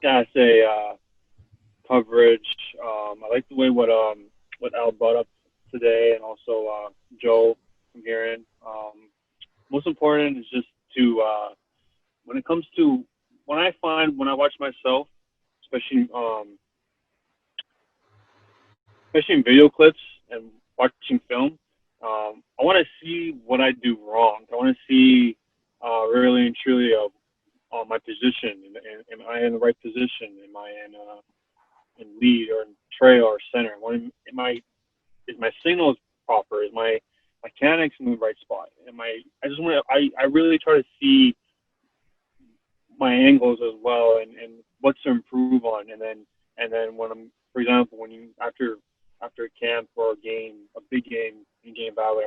Gotta say coverage. I like the way what Al brought up today, and also Joe from hearing. Most important is just to when it comes to when I watch myself, especially in video clips and watching film, I want to see what I do wrong. I want to see really and truly my position. Am I in the right position? Am I in lead or in trail or center? Is my signals proper? Is my mechanics in the right spot? I really try to see my angles as well and what to improve on, and then when I'm, for example, when you after a camp or a game, a big game in game battle,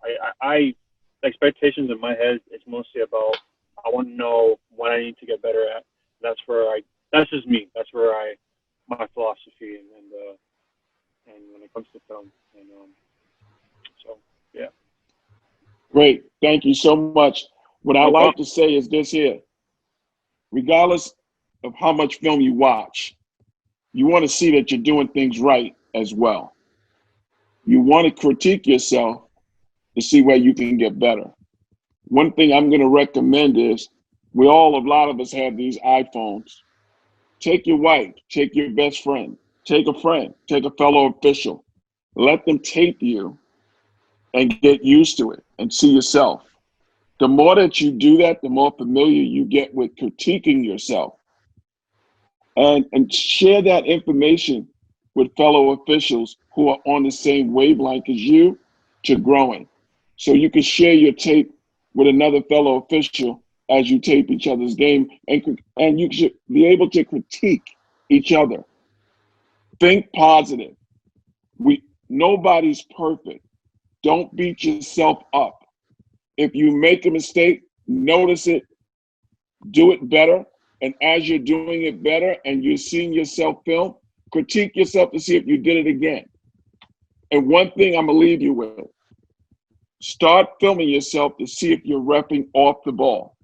the expectations in my head, it's mostly about I want to know what I need to get better at. That's just me. That's where my philosophy and when it comes to film, and so yeah. Great. Thank you so much. What I like to say is this here. Regardless of how much film you watch, you want to see that you're doing things right as well. You want to critique yourself to see where you can get better. One thing I'm going to recommend is a lot of us have these iPhones. Take your wife, take your best friend, take a fellow official. Let them tape you and get used to it and see yourself. The more that you do that, the more familiar you get with critiquing yourself. And share that information with fellow officials who are on the same wavelength as you to growing. So you can share your tape with another fellow official as you tape each other's game, and you should be able to critique each other. Think positive. Nobody's perfect. Don't beat yourself up. If you make a mistake, notice it, do it better. And as you're doing it better and you're seeing yourself film, critique yourself to see if you did it again. And one thing I'm going to leave you with, start filming yourself to see if you're reffing off the ball.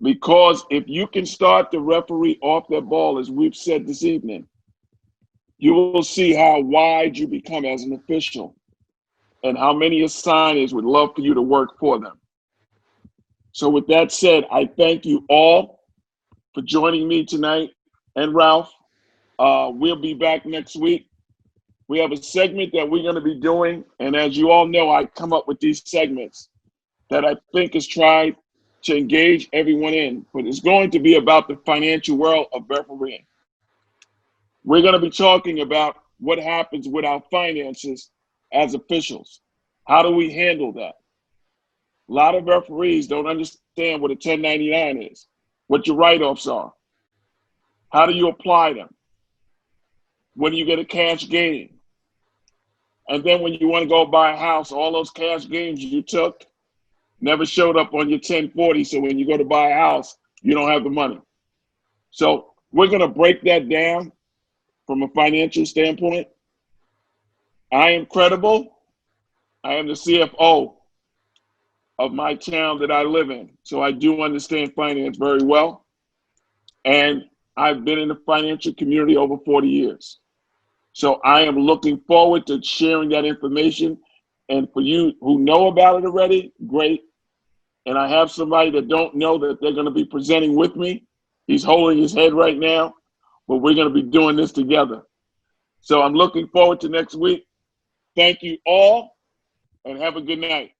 Because if you can start the referee off that ball, as we've said this evening, you will see how wide you become as an official and how many assigners would love for you to work for them. So with that said, I thank you all for joining me tonight, and Ralph. We'll be back next week. We have a segment that we're going to be doing, and as you all know, I come up with these segments that I think is tried to engage everyone in, but it's going to be about the financial world of refereeing. We're going to be talking about what happens with our finances as officials. How do we handle that? A lot of referees don't understand what a 1099 is, what your write-offs are. How do you apply them? When do you get a cash gain? And then when you want to go buy a house, all those cash gains you took never showed up on your 1040, so when you go to buy a house, you don't have the money. So we're going to break that down from a financial standpoint. I am credible. I am the CFO of my town that I live in. So I do understand finance very well. And I've been in the financial community over 40 years. So I am looking forward to sharing that information. And for you who know about it already, great. And I have somebody that don't know that they're going to be presenting with me. He's holding his head right now, but we're going to be doing this together. So I'm looking forward to next week. Thank you all, and have a good night.